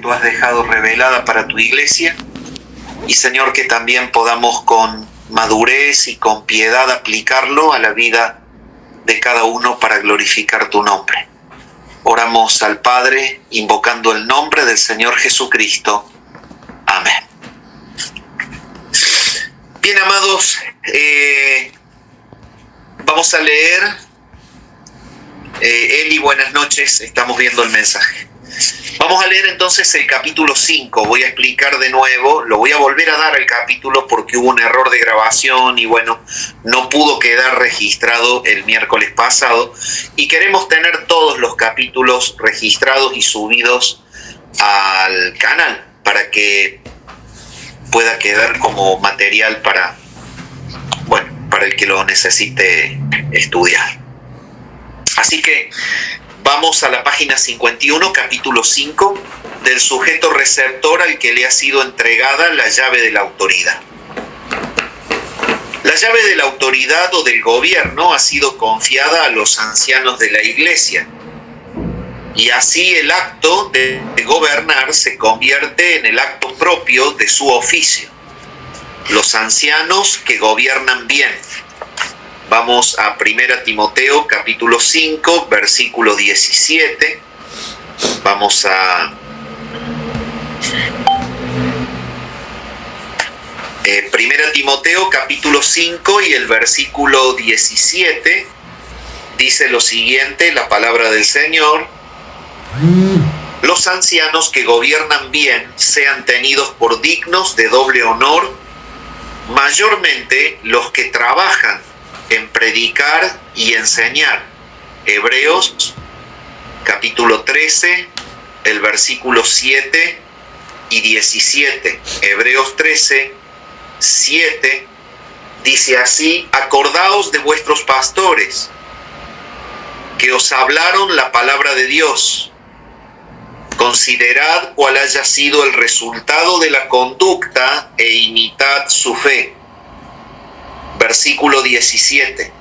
tú has dejado revelada para tu iglesia, y Señor, que también podamos con madurez y con piedad aplicarlo a la vida de cada uno para glorificar tu nombre. Oramos al Padre invocando el nombre del Señor Jesucristo. Amén. Bien, amados, vamos a leer. Eli, buenas noches, estamos viendo el mensaje. Vamos a leer entonces el capítulo 5, voy a explicar de nuevo, lo voy a volver a dar al capítulo porque hubo un error de grabación y bueno, no pudo quedar registrado el miércoles pasado y queremos tener todos los capítulos registrados y subidos al canal para que pueda quedar como material para el que lo necesite estudiar. Así que vamos a la página 51, capítulo 5, del sujeto receptor al que le ha sido entregada la llave de la autoridad. La llave de la autoridad o del gobierno ha sido confiada a los ancianos de la iglesia. Y así el acto de gobernar se convierte en el acto propio de su oficio. Los ancianos que gobiernan bien. Vamos a 1 Timoteo capítulo 5, versículo 17. Vamos a 1 Timoteo capítulo 5 y el versículo 17 dice lo siguiente, la palabra del Señor: los ancianos que gobiernan bien sean tenidos por dignos de doble honor, mayormente los que trabajan en predicar y enseñar. Hebreos capítulo 13, el versículo 7 y 17. Hebreos 13, 7 dice así: acordaos de vuestros pastores, que os hablaron la palabra de Dios. Considerad cuál haya sido el resultado de la conducta e imitad su fe. Versículo 17.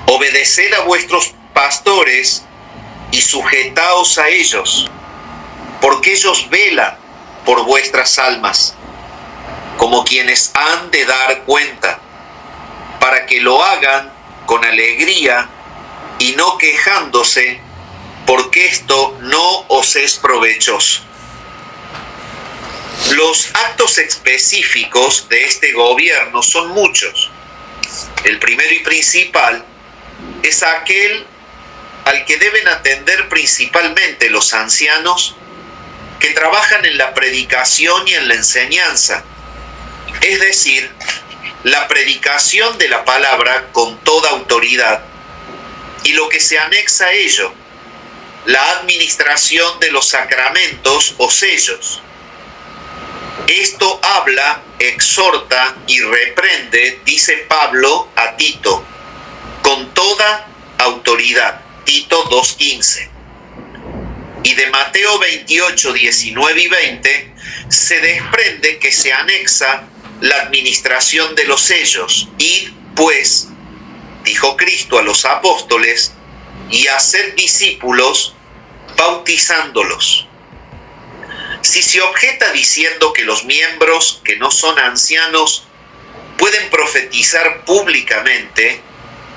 Obedeced a vuestros pastores y sujetaos a ellos, porque ellos velan por vuestras almas, como quienes han de dar cuenta, para que lo hagan con alegría y no quejándose, porque esto no os es provechoso. Los actos específicos de este gobierno son muchos. El primero y principal es aquel al que deben atender principalmente los ancianos que trabajan en la predicación y en la enseñanza, es decir, la predicación de la palabra con toda autoridad y lo que se anexa a ello, la administración de los sacramentos o sellos. Esto habla, exhorta y reprende, dice Pablo a Tito, con toda autoridad. Tito 2:15. Y de Mateo 28, 19 y 20 se desprende que se anexa la administración de los sellos. Id, pues, dijo Cristo a los apóstoles, y haced discípulos, bautizándolos. Si se objeta diciendo que los miembros que no son ancianos pueden profetizar públicamente,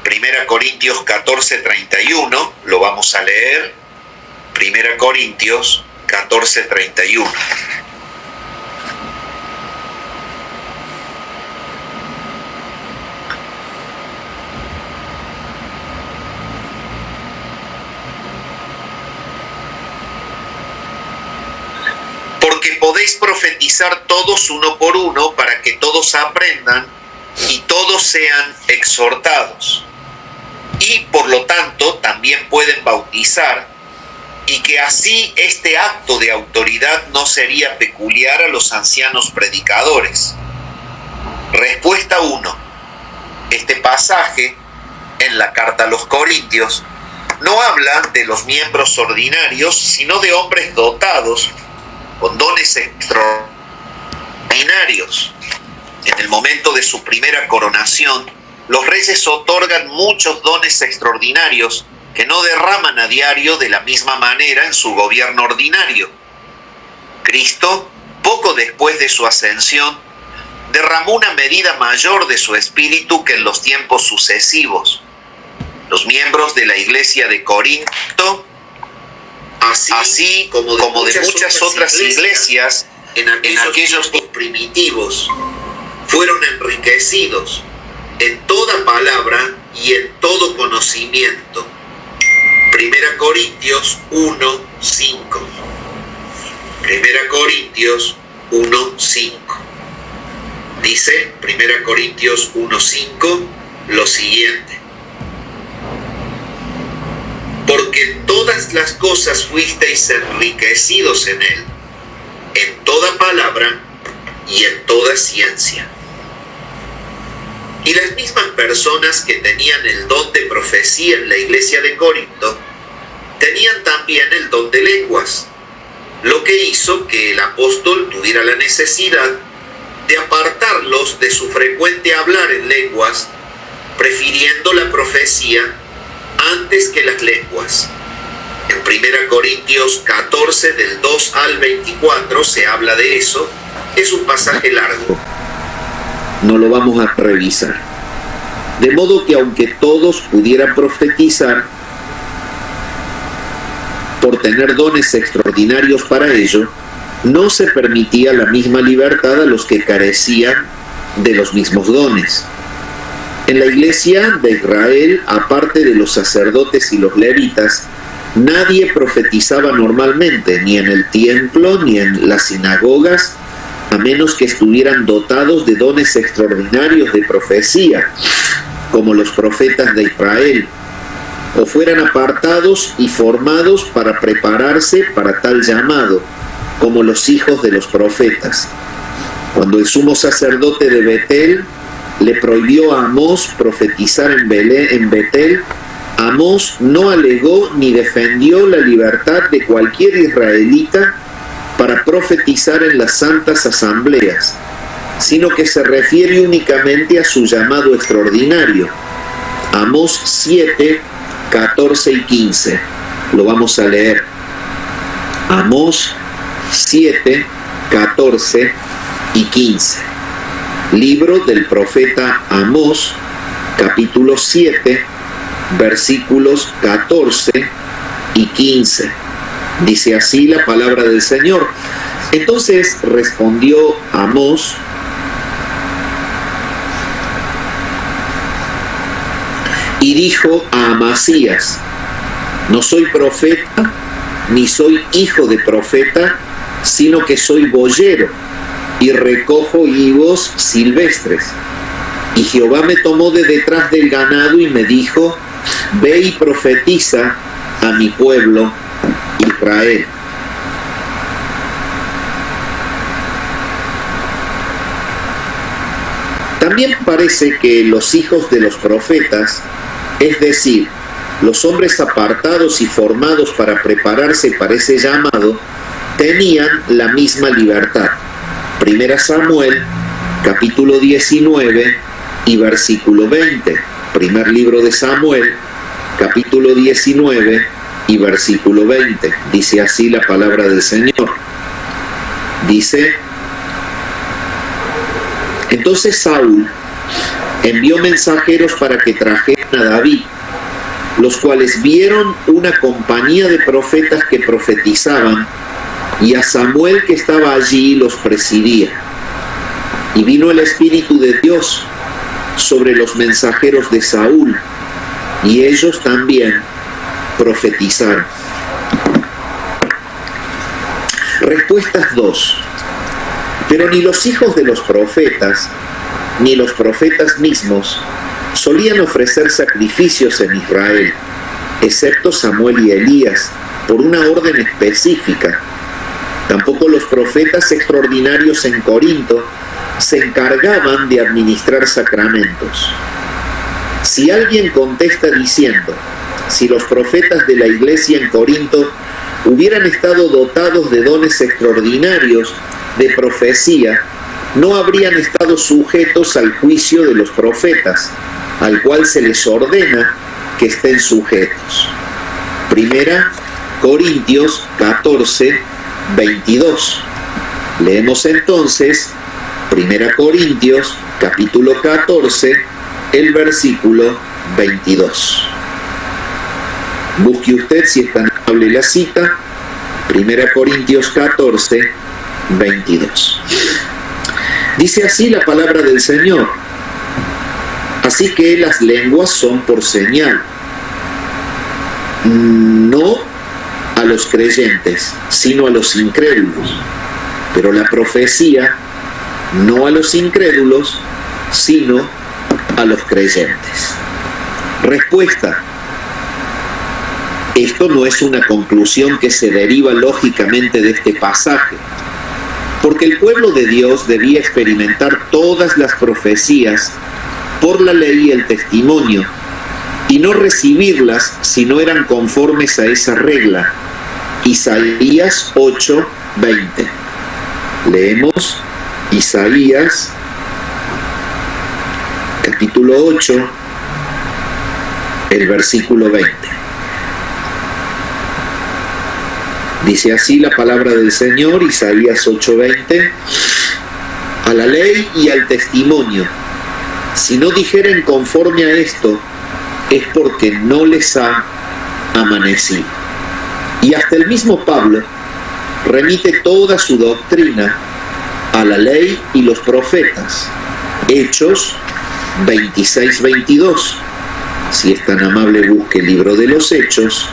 1 Corintios 14:31, lo vamos a leer, 1 Corintios 14:31. Porque podéis profetizar todos uno por uno, para que todos aprendan y todos sean exhortados. Y por lo tanto también pueden bautizar, y que así este acto de autoridad no sería peculiar a los ancianos predicadores. Respuesta 1. Este pasaje en la carta a los Corintios no habla de los miembros ordinarios, sino de hombres dotados con dones extraordinarios. En el momento de su primera coronación, los reyes otorgan muchos dones extraordinarios que no derraman a diario de la misma manera en su gobierno ordinario. Cristo, poco después de su ascensión, derramó una medida mayor de su espíritu que en los tiempos sucesivos. Los miembros de la iglesia de Corinto, así como de muchas otras iglesias en aquellos tiempos primitivos, fueron enriquecidos en toda palabra y en todo conocimiento. 1 Corintios 1:5. 1 Corintios 1:5. Dice 1 Corintios 1:5 lo siguiente: porque en todas las cosas fuisteis enriquecidos en él, en toda palabra y en toda ciencia. Y las mismas personas que tenían el don de profecía en la iglesia de Corinto, tenían también el don de lenguas, lo que hizo que el apóstol tuviera la necesidad de apartarlos de su frecuente hablar en lenguas, prefiriendo la profecía antes que las lenguas. En 1 Corintios 14, del 2 al 24, se habla de eso. Es un pasaje largo. No lo vamos a revisar. De modo que aunque todos pudieran profetizar, por tener dones extraordinarios para ello, no se permitía la misma libertad a los que carecían de los mismos dones. En la iglesia de Israel, aparte de los sacerdotes y los levitas, nadie profetizaba normalmente, ni en el templo, ni en las sinagogas, a menos que estuvieran dotados de dones extraordinarios de profecía, como los profetas de Israel, o fueran apartados y formados para prepararse para tal llamado, como los hijos de los profetas. Cuando el sumo sacerdote de Betel le prohibió a Amós profetizar en Betel, Amós no alegó ni defendió la libertad de cualquier israelita para profetizar en las santas asambleas, sino que se refiere únicamente a su llamado extraordinario. Amós 7, 14 y 15. Lo vamos a leer. Amós 7, 14 y 15. Libro del profeta Amós, capítulo 7, versículos 14 y 15. Dice así la palabra del Señor. Entonces respondió Amós y dijo a Amasías: no soy profeta, ni soy hijo de profeta, sino que soy boyero, y recojo higos silvestres. Y Jehová me tomó de detrás del ganado y me dijo: ve y profetiza a mi pueblo Israel. También parece que los hijos de los profetas, es decir, los hombres apartados y formados para prepararse para ese llamado, tenían la misma libertad. 1 Samuel, capítulo 19 y versículo 20. Primer libro de Samuel, capítulo 19 y versículo 20. Dice así la palabra del Señor. Dice: entonces Saúl envió mensajeros para que trajeran a David, los cuales vieron una compañía de profetas que profetizaban, y a Samuel que estaba allí los presidía. Y vino el Espíritu de Dios sobre los mensajeros de Saúl, y ellos también profetizaron. Respuestas 2. Pero ni los hijos de los profetas, ni los profetas mismos, solían ofrecer sacrificios en Israel, excepto Samuel y Elías, por una orden específica. Tampoco los profetas extraordinarios en Corinto se encargaban de administrar sacramentos. Si alguien contesta diciendo: si los profetas de la iglesia en Corinto hubieran estado dotados de dones extraordinarios de profecía, no habrían estado sujetos al juicio de los profetas, al cual se les ordena que estén sujetos. Primera Corintios 14, 22. Leemos entonces Primera Corintios capítulo 14, el versículo 22. Busque usted, si es tan amable, la cita. Primera Corintios 14, 22. Dice así la palabra del Señor: así que las lenguas son por señal, no a los creyentes, sino a los incrédulos. Pero la profecía, no a los incrédulos, sino a los creyentes. Respuesta: esto no es una conclusión que se deriva lógicamente de este pasaje, porque el pueblo de Dios debía experimentar todas las profecías por la ley y el testimonio, y no recibirlas si no eran conformes a esa regla. Isaías 8, 20. Leemos Isaías capítulo 8, el versículo 20. Dice así la palabra del Señor, Isaías 8:20: a la ley y al testimonio, si no dijeren conforme a esto, es porque no les ha amanecido. Y hasta el mismo Pablo remite toda su doctrina a la ley y los profetas. Hechos 26-22. Si es tan amable, busque el libro de los Hechos,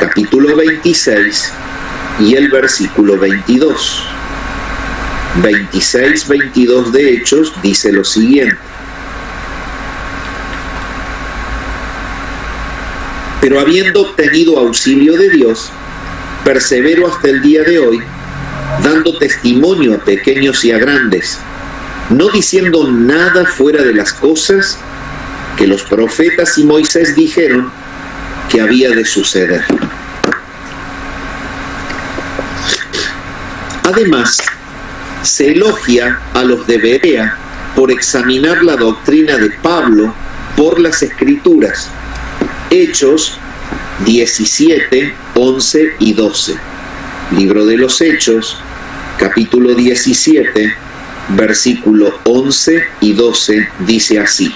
capítulo 26 y el versículo 22. 26-22 de Hechos dice lo siguiente: pero habiendo obtenido auxilio de Dios, persevero hasta el día de hoy, dando testimonio a pequeños y a grandes, no diciendo nada fuera de las cosas que los profetas y Moisés dijeron que había de suceder. Además, se elogia a los de Berea por examinar la doctrina de Pablo por las Escrituras. Hechos 17, 11 y 12. Libro de los Hechos, capítulo 17, versículo 11 y 12, dice así: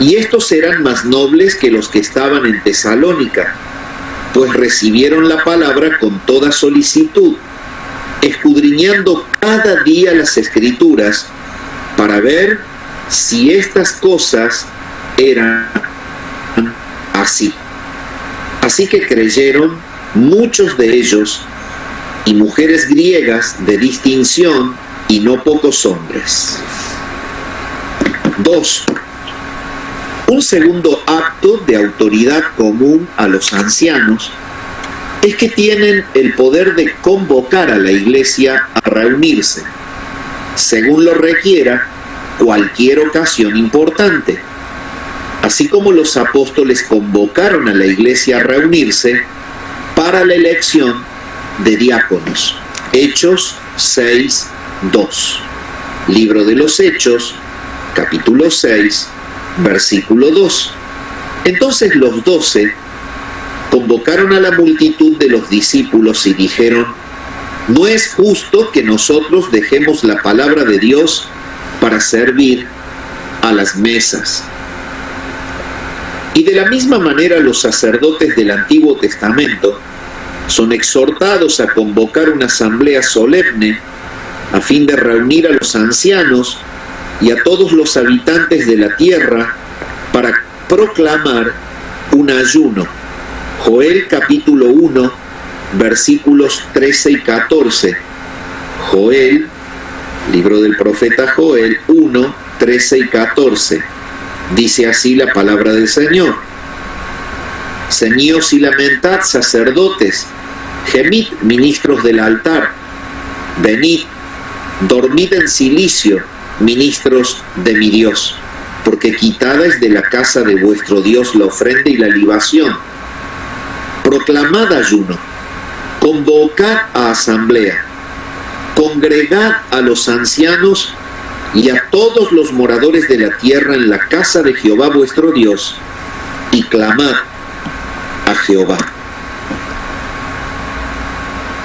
y estos eran más nobles que los que estaban en Tesalónica, pues recibieron la palabra con toda solicitud, escudriñando cada día las Escrituras para ver si estas cosas eran así. Así que creyeron muchos de ellos, y mujeres griegas de distinción, y no pocos hombres. 2. Un segundo acto de autoridad común a los ancianos es que tienen el poder de convocar a la iglesia a reunirse, según lo requiera cualquier ocasión importante. Así como los apóstoles convocaron a la iglesia a reunirse para la elección de diáconos. Hechos 6, 2. Libro de los Hechos, capítulo 6, versículo 2. Entonces los 12 convocaron a la multitud de los discípulos y dijeron: no es justo que nosotros dejemos la palabra de Dios para servir a las mesas. Y de la misma manera los sacerdotes del Antiguo Testamento son exhortados a convocar una asamblea solemne a fin de reunir a los ancianos y a todos los habitantes de la tierra para proclamar un ayuno. Joel capítulo 1, versículos 13 y 14. Joel, libro del profeta Joel 1, 13 y 14. Dice así la palabra del Señor: ceñíos y lamentad, sacerdotes, gemid, ministros del altar, venid, dormid en cilicio, ministros de mi Dios, porque quitada es de la casa de vuestro Dios la ofrenda y la libación. Proclamad ayuno, convocad a asamblea, congregad a los ancianos y a todos los moradores de la tierra en la casa de Jehová vuestro Dios, y clamad: a Jehová.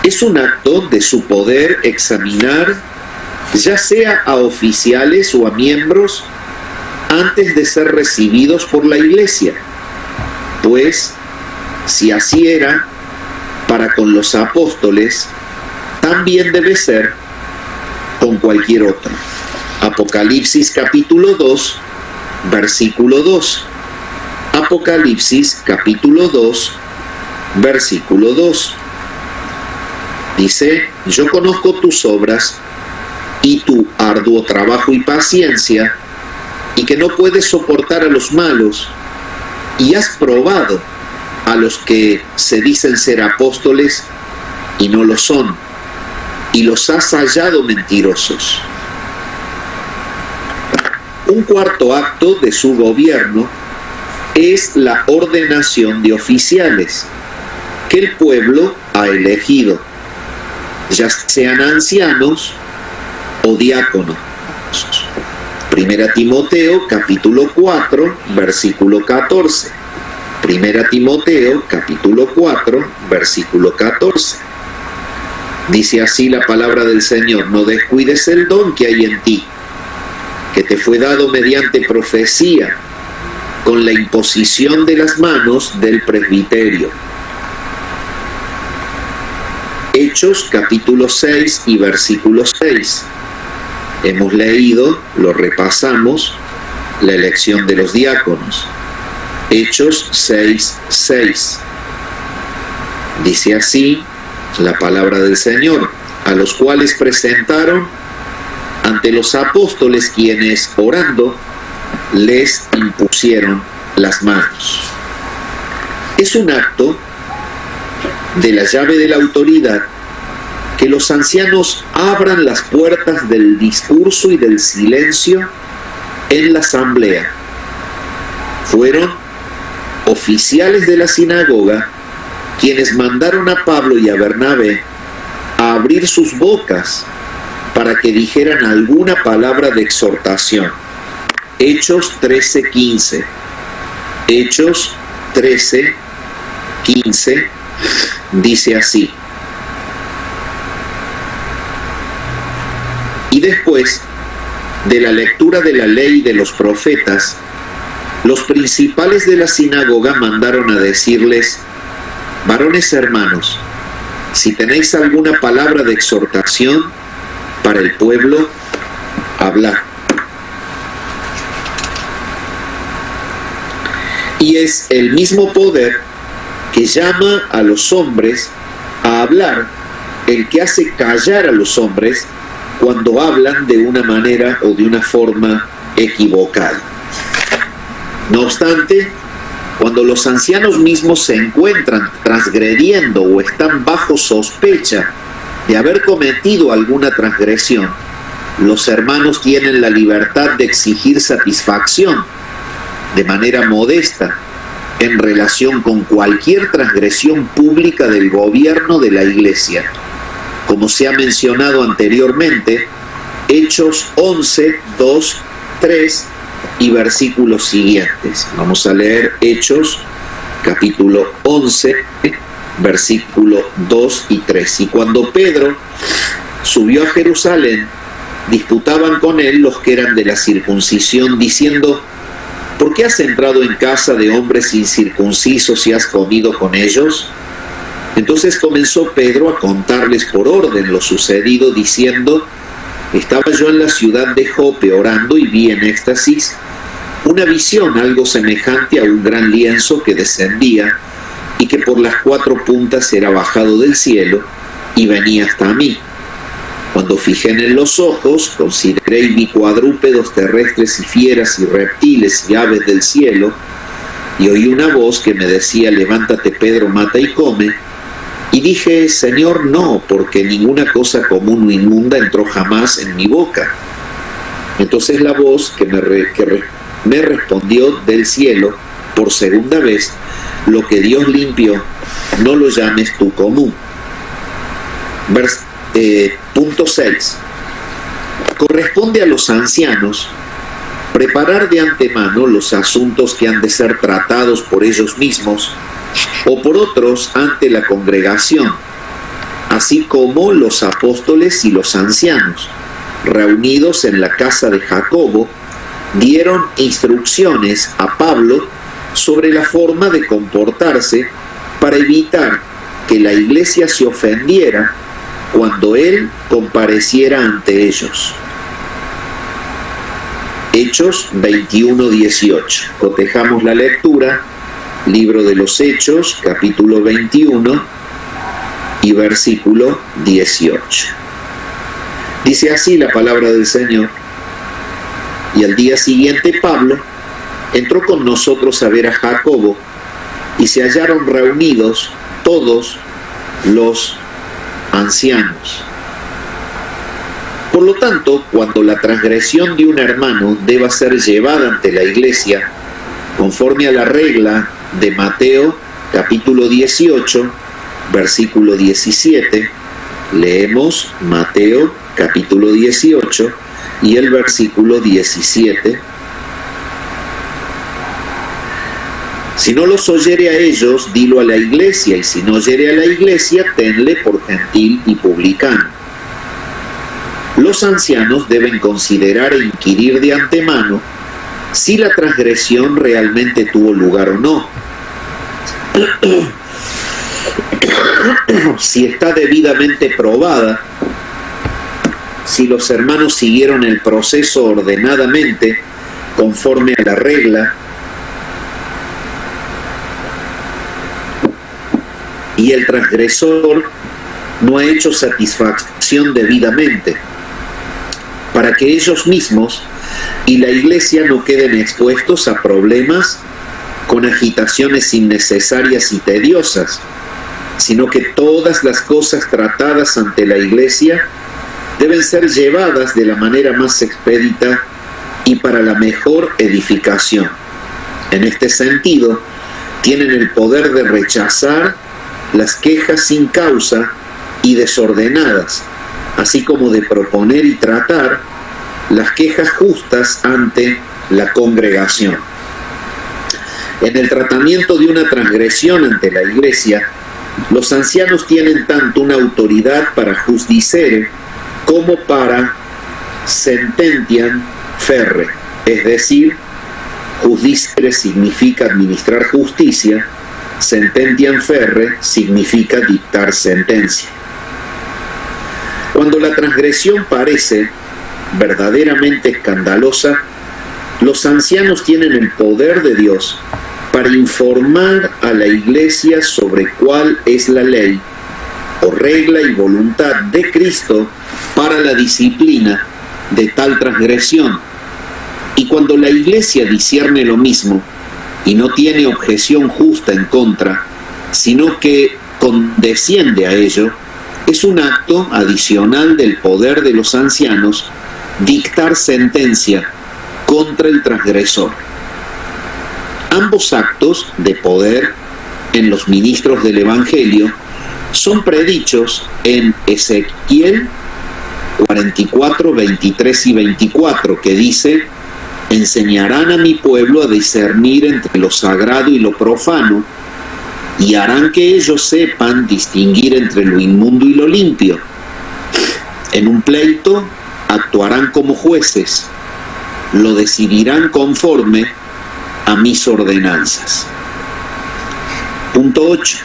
Es un acto de su poder examinar, ya sea a oficiales o a miembros, antes de ser recibidos por la iglesia, pues si así era para con los apóstoles, también debe ser con cualquier otro. Apocalipsis capítulo 2, versículo 2. Apocalipsis capítulo 2, versículo 2. Dice: yo conozco tus obras y tu arduo trabajo y paciencia, y que no puedes soportar a los malos, y has probado a los que se dicen ser apóstoles y no lo son, y los has hallado mentirosos. Un cuarto acto de su gobierno es la ordenación de oficiales que el pueblo ha elegido, ya sean ancianos o diáconos. Primera Timoteo capítulo 4, versículo 14. Primera Timoteo capítulo 4, versículo 14. Dice así la palabra del Señor: no descuides el don que hay en ti, que te fue dado mediante profecía, con la imposición de las manos del presbiterio. Hechos capítulo 6 y versículo 6. Hemos leído, lo repasamos, la elección de los diáconos. Hechos 6, 6. Dice así la palabra del Señor: a los cuales presentaron ante los apóstoles, quienes orando les impusieron las manos. Es un acto de la llave de la autoridad que los ancianos abran las puertas del discurso y del silencio en la asamblea. Fueron oficiales de la sinagoga quienes mandaron a Pablo y a Bernabé a abrir sus bocas para que dijeran alguna palabra de exhortación. Hechos 13:15. Hechos 13:15 dice así: y después de la lectura de la ley y de los profetas, los principales de la sinagoga mandaron a decirles: varones hermanos, si tenéis alguna palabra de exhortación para el pueblo, hablad. Y es el mismo poder que llama a los hombres a hablar el que hace callar a los hombres cuando hablan de una manera o de una forma equivocada. No obstante, cuando los ancianos mismos se encuentran transgrediendo o están bajo sospecha de haber cometido alguna transgresión, los hermanos tienen la libertad de exigir satisfacción de manera modesta en relación con cualquier transgresión pública del gobierno de la Iglesia, como se ha mencionado anteriormente. Hechos 11, 2, 3 y versículos siguientes. Vamos a leer Hechos capítulo 11, versículo 2 y 3. Y cuando Pedro subió a Jerusalén, disputaban con él los que eran de la circuncisión, diciendo: ¿por qué has entrado en casa de hombres incircuncisos y has comido con ellos? Entonces comenzó Pedro a contarles por orden lo sucedido, diciendo: estaba yo en la ciudad de Jope orando y vi en éxtasis una visión algo semejante a un gran lienzo que descendía y que por las 4 puntas era bajado del cielo y venía hasta mí. Cuando fijé en él los ojos, consideré y vi cuadrúpedos terrestres y fieras y reptiles y aves del cielo, y oí una voz que me decía: levántate, Pedro, mata y come. Y dije: Señor, no, porque ninguna cosa común o inmunda entró jamás en mi boca. Entonces la voz que me respondió del cielo por segunda vez: lo que Dios limpió, no lo llames tú común. Punto 6. Corresponde a los ancianos preparar de antemano los asuntos que han de ser tratados por ellos mismos o por otros ante la congregación, así como los apóstoles y los ancianos, reunidos en la casa de Jacobo, dieron instrucciones a Pablo sobre la forma de comportarse para evitar que la iglesia se ofendiera cuando él compareciera ante ellos. Hechos 21:18. Cotejamos la lectura, libro de los Hechos, capítulo 21 y versículo 18. Dice así la palabra del Señor: y al día siguiente Pablo entró con nosotros a ver a Jacobo, y se hallaron reunidos todos los ancianos. Por lo tanto, cuando la transgresión de un hermano deba ser llevada ante la iglesia, conforme a la regla de Mateo capítulo 18, versículo 17, leemos Mateo capítulo 18 y el versículo 17. Si no los oyere a ellos, dilo a la iglesia, y si no oyere a la iglesia, tenle por gentil y publicano. Los ancianos deben considerar e inquirir de antemano si la transgresión realmente tuvo lugar o no, si está debidamente probada, si los hermanos siguieron el proceso ordenadamente conforme a la regla, y el transgresor no ha hecho satisfacción debidamente, para que ellos mismos y la iglesia no queden expuestos a problemas con agitaciones innecesarias y tediosas, sino que todas las cosas tratadas ante la iglesia deben ser llevadas de la manera más expedita y para la mejor edificación. En este sentido, tienen el poder de rechazar las quejas sin causa y desordenadas, así como de proponer y tratar las quejas justas ante la congregación. En el tratamiento de una transgresión ante la iglesia, los ancianos tienen tanto una autoridad para justiciere como para sententiam ferre, es decir, justiciere significa administrar justicia, sententiam ferre significa dictar sentencia. Cuando la transgresión parece verdaderamente escandalosa, los ancianos tienen el poder de Dios para informar a la iglesia sobre cuál es la ley o regla y voluntad de Cristo para la disciplina de tal transgresión. Y cuando la iglesia discierne lo mismo y no tiene objeción justa en contra, sino que condesciende a ello, es un acto adicional del poder de los ancianos dictar sentencia contra el transgresor. Ambos actos de poder en los ministros del Evangelio son predichos en Ezequiel 44, 23 y 24, que dice: enseñarán a mi pueblo a discernir entre lo sagrado y lo profano, y harán que ellos sepan distinguir entre lo inmundo y lo limpio. En un pleito actuarán como jueces, lo decidirán conforme a mis ordenanzas. Punto 8.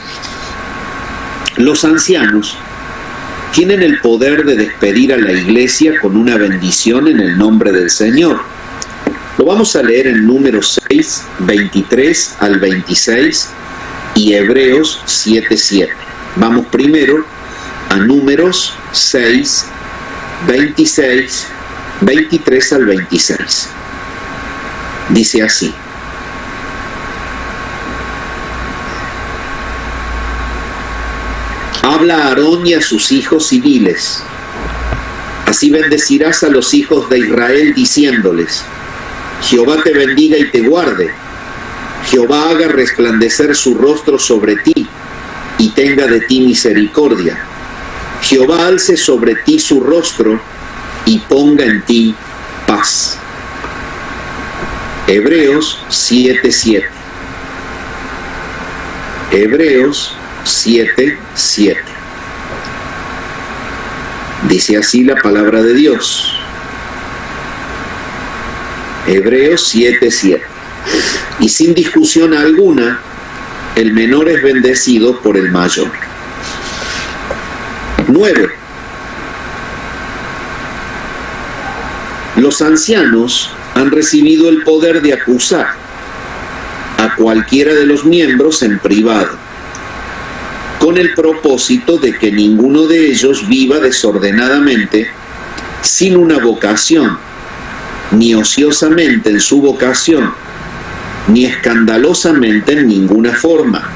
Los ancianos tienen el poder de despedir a la iglesia con una bendición en el nombre del Señor. Lo vamos a leer en Números 6, 23 al 26 y Hebreos 7, 7. Vamos primero a Números 6, 26, 23 al 26. Dice así: habla a Aarón y a sus hijos y diles: así bendecirás a los hijos de Israel diciéndoles: Jehová te bendiga y te guarde. Jehová haga resplandecer su rostro sobre ti y tenga de ti misericordia. Jehová alce sobre ti su rostro y ponga en ti paz. Hebreos 7:7. Hebreos 7:7. Dice así la palabra de Dios. Hebreos 7:7. Y sin discusión alguna, el menor es bendecido por el mayor. 9. Los ancianos han recibido el poder de acusar a cualquiera de los miembros en privado, con el propósito de que ninguno de ellos viva desordenadamente sin una vocación, ni ociosamente en su vocación, ni escandalosamente en ninguna forma.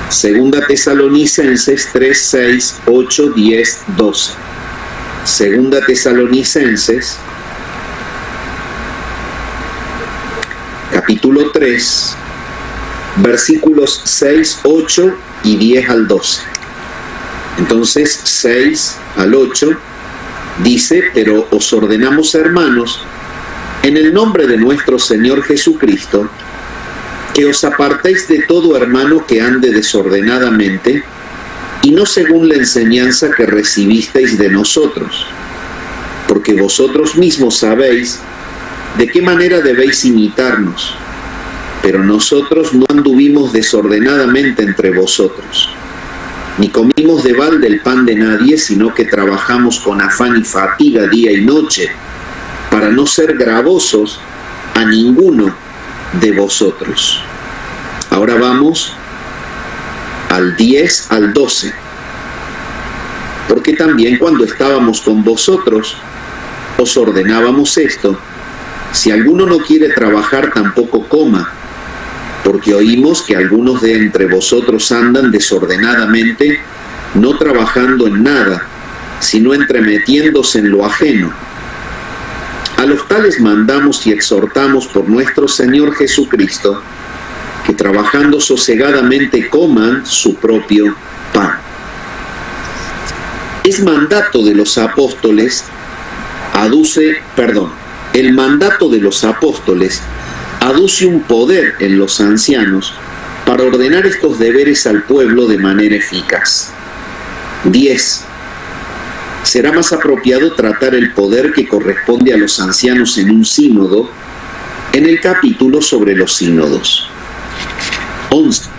Segunda Tesalonicenses 3, 6, 8, 10, 12. Segunda Tesalonicenses, capítulo 3, versículos 6, 8 y 10 al 12. Entonces, 6 al 8 dice: pero os ordenamos, hermanos, en el nombre de nuestro Señor Jesucristo, que os apartéis de todo hermano que ande desordenadamente, y no según la enseñanza que recibisteis de nosotros, porque vosotros mismos sabéis de qué manera debéis imitarnos, pero nosotros no anduvimos desordenadamente entre vosotros, ni comimos de balde el pan de nadie, sino que trabajamos con afán y fatiga día y noche, para no ser gravosos a ninguno de vosotros. Ahora vamos al 10 al 12. Porque también cuando estábamos con vosotros, os ordenábamos esto: si alguno no quiere trabajar, tampoco coma, porque oímos que algunos de entre vosotros andan desordenadamente, no trabajando en nada, sino entremetiéndose en lo ajeno. A los tales mandamos y exhortamos por nuestro Señor Jesucristo, que trabajando sosegadamente coman su propio pan. El mandato de los apóstoles aduce un poder en los ancianos para ordenar estos deberes al pueblo de manera eficaz. 10. Será más apropiado tratar el poder que corresponde a los ancianos en un sínodo, en el capítulo sobre los sínodos. 11.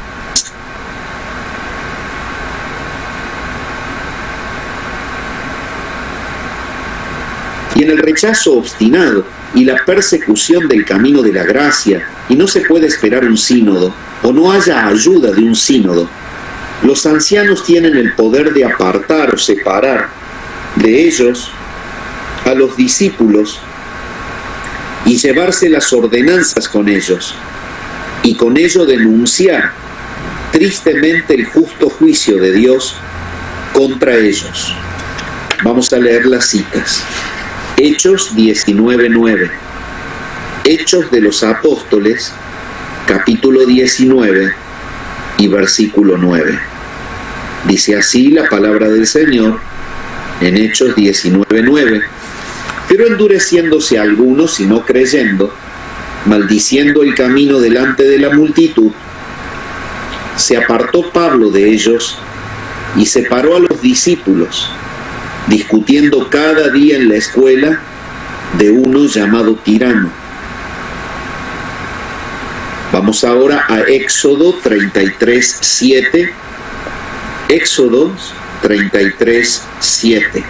Y en el rechazo obstinado y la persecución del camino de la gracia, y no se puede esperar un sínodo, o no haya ayuda de un sínodo, los ancianos tienen el poder de apartar o separar de ellos a los discípulos y llevarse las ordenanzas con ellos, y con ello denunciar tristemente el justo juicio de Dios contra ellos. Vamos a leer las citas. Hechos 19:9. Hechos de los Apóstoles, capítulo 19 y versículo 9. Dice así la palabra del Señor en Hechos 19:9. Pero endureciéndose algunos y no creyendo, maldiciendo el camino delante de la multitud, se apartó Pablo de ellos y separó a los discípulos, discutiendo cada día en la escuela de uno llamado Tirano. Vamos ahora a Éxodo 33:7. Éxodo 33:7.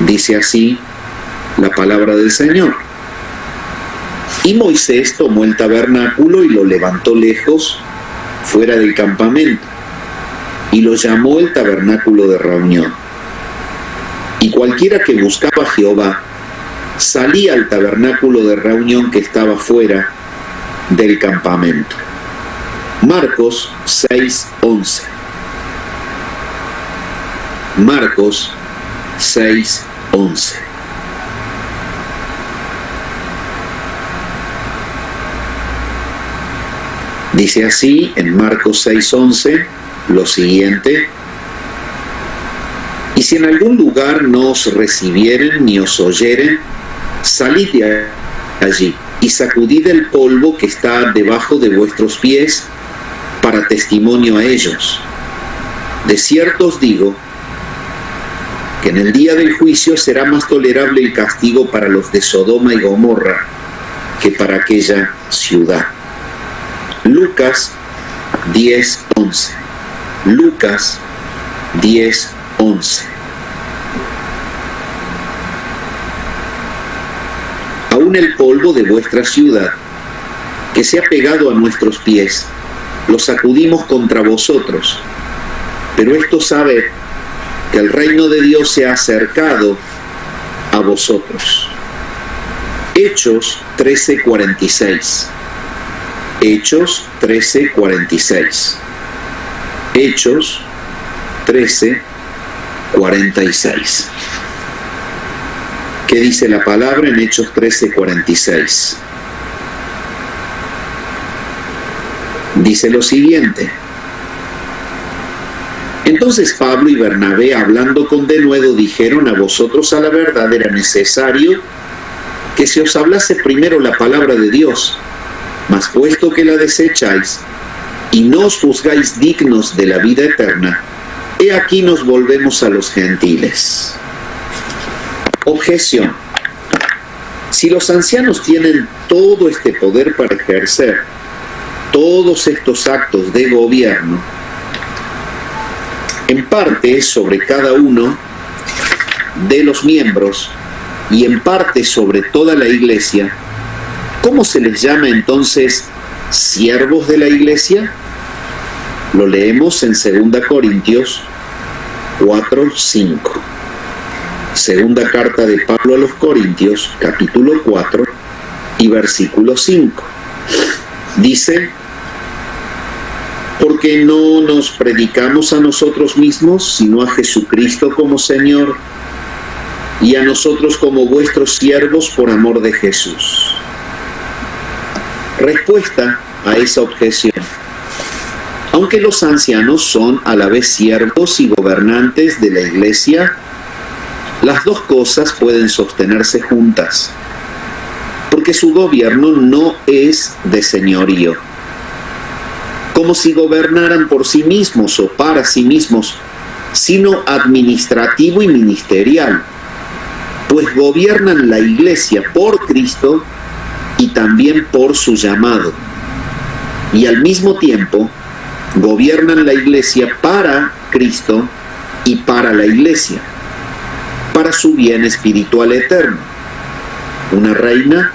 Dice así la palabra del Señor. Y Moisés tomó el tabernáculo y lo levantó lejos, fuera del campamento, y lo llamó el tabernáculo de reunión. Y cualquiera que buscaba a Jehová salía al tabernáculo de reunión que estaba fuera del campamento. Marcos 6:11. Marcos 6:11. Dice así en Marcos 6:11 lo siguiente: y si en algún lugar no os recibieren ni os oyeren, salid de allí y sacudid el polvo que está debajo de vuestros pies, para testimonio a ellos. De cierto os digo que en el día del juicio será más tolerable el castigo para los de Sodoma y Gomorra que para aquella ciudad. Lucas 10:11. Lucas 10:11. Aún el polvo de vuestra ciudad, que se ha pegado a nuestros pies, lo sacudimos contra vosotros. Pero esto sabed, que el reino de Dios se ha acercado a vosotros. Hechos 13:46. Hechos 13:46. Hechos 13:46. ¿Qué dice la palabra en Hechos 13:46? Dice lo siguiente: entonces Pablo y Bernabé, hablando con denuedo, dijeron: a vosotros a la verdad era necesario que se os hablase primero la palabra de Dios, mas puesto que la desecháis y no os juzgáis dignos de la vida eterna, he aquí nos volvemos a los gentiles. Objeción: si los ancianos tienen todo este poder para ejercer todos estos actos de gobierno, en parte sobre cada uno de los miembros y en parte sobre toda la iglesia, ¿cómo se les llama entonces siervos de la iglesia? Lo leemos en 2 Corintios 4:5. Segunda carta de Pablo a los Corintios, capítulo 4 y versículo 5. Dice: porque no nos predicamos a nosotros mismos, sino a Jesucristo como Señor, y a nosotros como vuestros siervos por amor de Jesús. Respuesta a esa objeción: aunque los ancianos son a la vez siervos y gobernantes de la iglesia, las dos cosas pueden sostenerse juntas, porque su gobierno no es de señorío, como si gobernaran por sí mismos o para sí mismos, sino administrativo y ministerial, pues gobiernan la iglesia por Cristo y también por su llamado, y al mismo tiempo gobiernan la iglesia para Cristo y para la iglesia, para su bien espiritual eterno. Una reina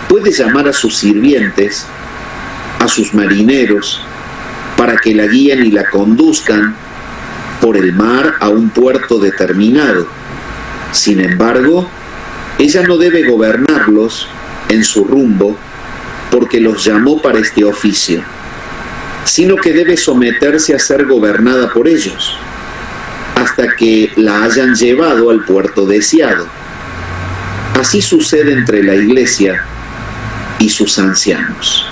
puede llamar a sus sirvientes, a sus marineros, para que la guíen y la conduzcan por el mar a un puerto determinado. Sin embargo, ella no debe gobernarlos en su rumbo porque los llamó para este oficio, sino que debe someterse a ser gobernada por ellos, hasta que la hayan llevado al puerto deseado. Así sucede entre la iglesia y sus ancianos.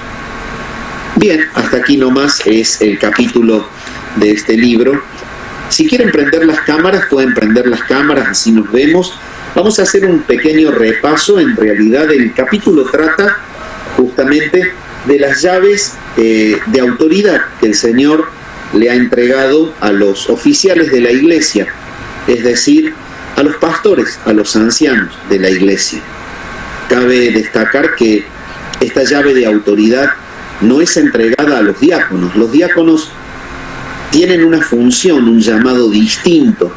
Bien, hasta aquí nomás es el capítulo de este libro. Si quieren prender las cámaras, pueden prender las cámaras, así nos vemos. Vamos a hacer un pequeño repaso. En realidad el capítulo trata justamente de las llaves de autoridad que el Señor le ha entregado a los oficiales de la iglesia, es decir, a los pastores, a los ancianos de la iglesia. Cabe destacar que esta llave de autoridad no es entregada a los diáconos. Los diáconos tienen una función, un llamado distinto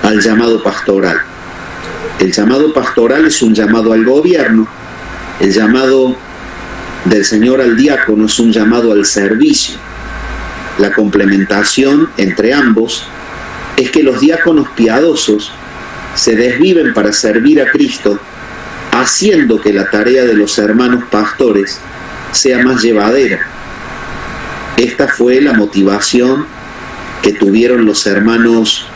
al llamado pastoral. El llamado pastoral es un llamado al gobierno, el llamado del Señor al diácono es un llamado al servicio. La complementación entre ambos es que los diáconos piadosos se desviven para servir a Cristo, haciendo que la tarea de los hermanos pastores sea más llevadera. Esta fue la motivación que tuvieron los hermanos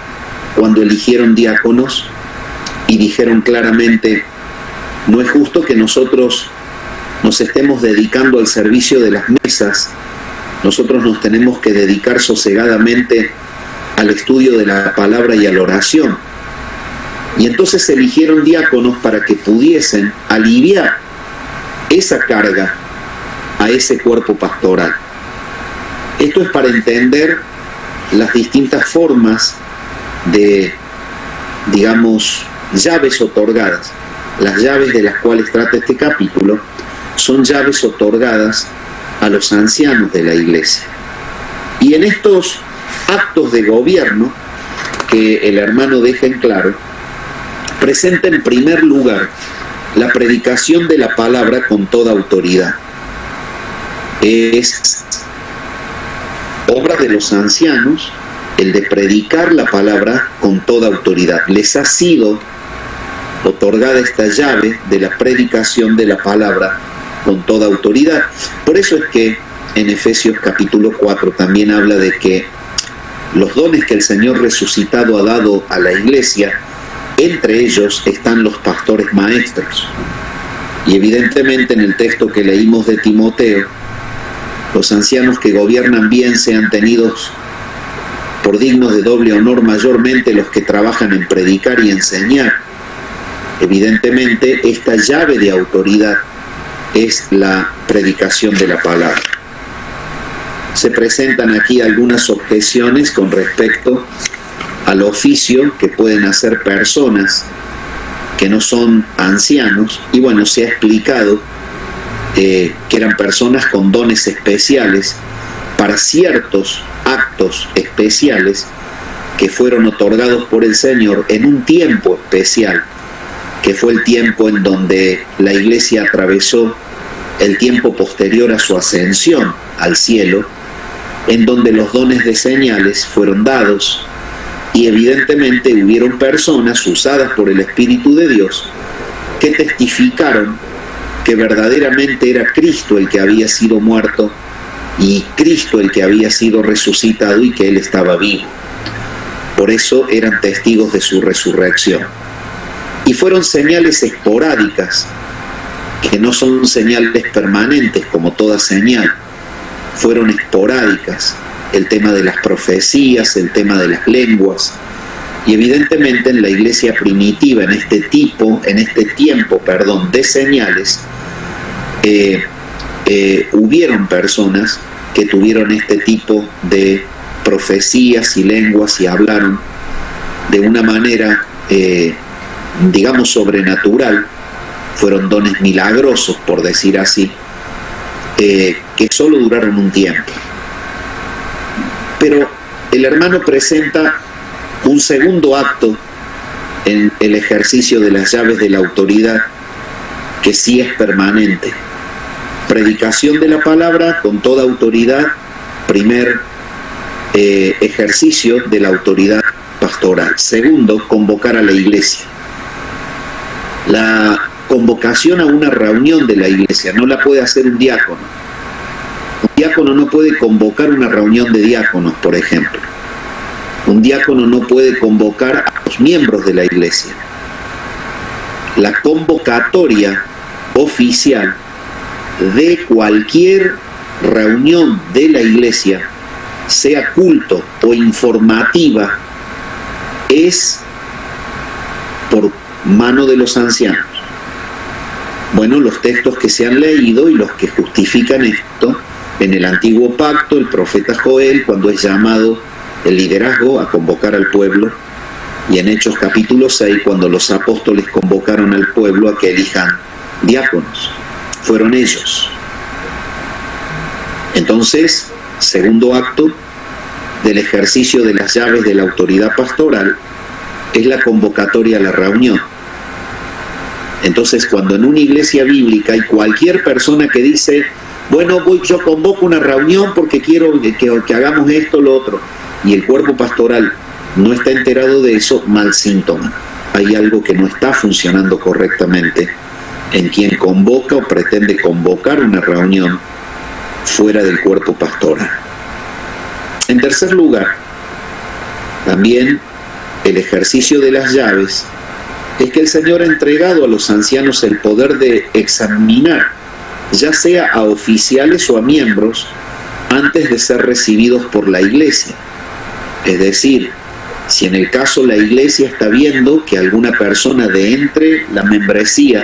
cuando eligieron diáconos y dijeron claramente: no es justo que nosotros nos estemos dedicando al servicio de las mesas, nosotros nos tenemos que dedicar sosegadamente al estudio de la palabra y a la oración. Y entonces eligieron diáconos para que pudiesen aliviar esa carga a ese cuerpo pastoral. Esto es para entender las distintas formas de, digamos, llaves otorgadas. Las llaves de las cuales trata este capítulo son llaves otorgadas a los ancianos de la iglesia. Y en estos actos de gobierno que el hermano deja en claro, presenta en primer lugar la predicación de la palabra con toda autoridad. Es obra de los ancianos el de predicar la palabra con toda autoridad. Les ha sido otorgada esta llave de la predicación de la palabra con toda autoridad. Por eso es que en Efesios capítulo 4 también habla de que los dones que el Señor resucitado ha dado a la iglesia, entre ellos están los pastores maestros. Y evidentemente en el texto que leímos de Timoteo, los ancianos que gobiernan bien sean tenidos por dignos de doble honor, mayormente los que trabajan en predicar y enseñar. Evidentemente esta llave de autoridad es la predicación de la palabra. Se presentan aquí algunas objeciones con respecto al oficio que pueden hacer personas que no son ancianos, y bueno, se ha explicado que eran personas con dones especiales para ciertos actos especiales que fueron otorgados por el Señor en un tiempo especial, que fue el tiempo en donde la iglesia atravesó el tiempo posterior a su ascensión al cielo, en donde los dones de señales fueron dados, y evidentemente hubieron personas usadas por el Espíritu de Dios que testificaron que verdaderamente era Cristo el que había sido muerto y Cristo el que había sido resucitado y que Él estaba vivo. Por eso eran testigos de su resurrección. Y fueron señales esporádicas, que no son señales permanentes como toda señal. Fueron esporádicas, el tema de las profecías, el tema de las lenguas, y evidentemente en la iglesia primitiva, en este tiempo, de señales, hubieron personas que tuvieron este tipo de profecías y lenguas y hablaron de una manera, digamos, sobrenatural. Fueron dones milagrosos, por decir así, que solo duraron un tiempo. Pero el hermano presenta un segundo acto en el ejercicio de las llaves de la autoridad, que sí es permanente. Predicación de la palabra con toda autoridad, primer ejercicio de la autoridad pastoral. Segundo, convocar a la iglesia. La convocación a una reunión de la iglesia no la puede hacer un diácono. Un diácono no puede convocar una reunión de diáconos, por ejemplo. Un diácono no puede convocar a los miembros de la iglesia. La convocatoria oficial de cualquier reunión de la iglesia, sea culto o informativa, es por mano de los ancianos. Bueno, los textos que se han leído y los que justifican esto, en el Antiguo Pacto, el profeta Joel, cuando es llamado el liderazgo a convocar al pueblo, y en Hechos capítulo 6, cuando los apóstoles convocaron al pueblo a que elijan diáconos. Fueron ellos. Entonces, segundo acto del ejercicio de las llaves de la autoridad pastoral es la convocatoria a la reunión. Entonces, cuando en una iglesia bíblica hay cualquier persona que dice, bueno, yo convoco una reunión porque quiero que hagamos esto o lo otro, y el cuerpo pastoral no está enterado de eso, mal síntoma. Hay algo que no está funcionando correctamente en quien convoca o pretende convocar una reunión fuera del cuerpo pastoral. En tercer lugar, también el ejercicio de las llaves es que el Señor ha entregado a los ancianos el poder de examinar, ya sea a oficiales o a miembros, antes de ser recibidos por la iglesia. Es decir, si en el caso la iglesia está viendo que alguna persona de entre la membresía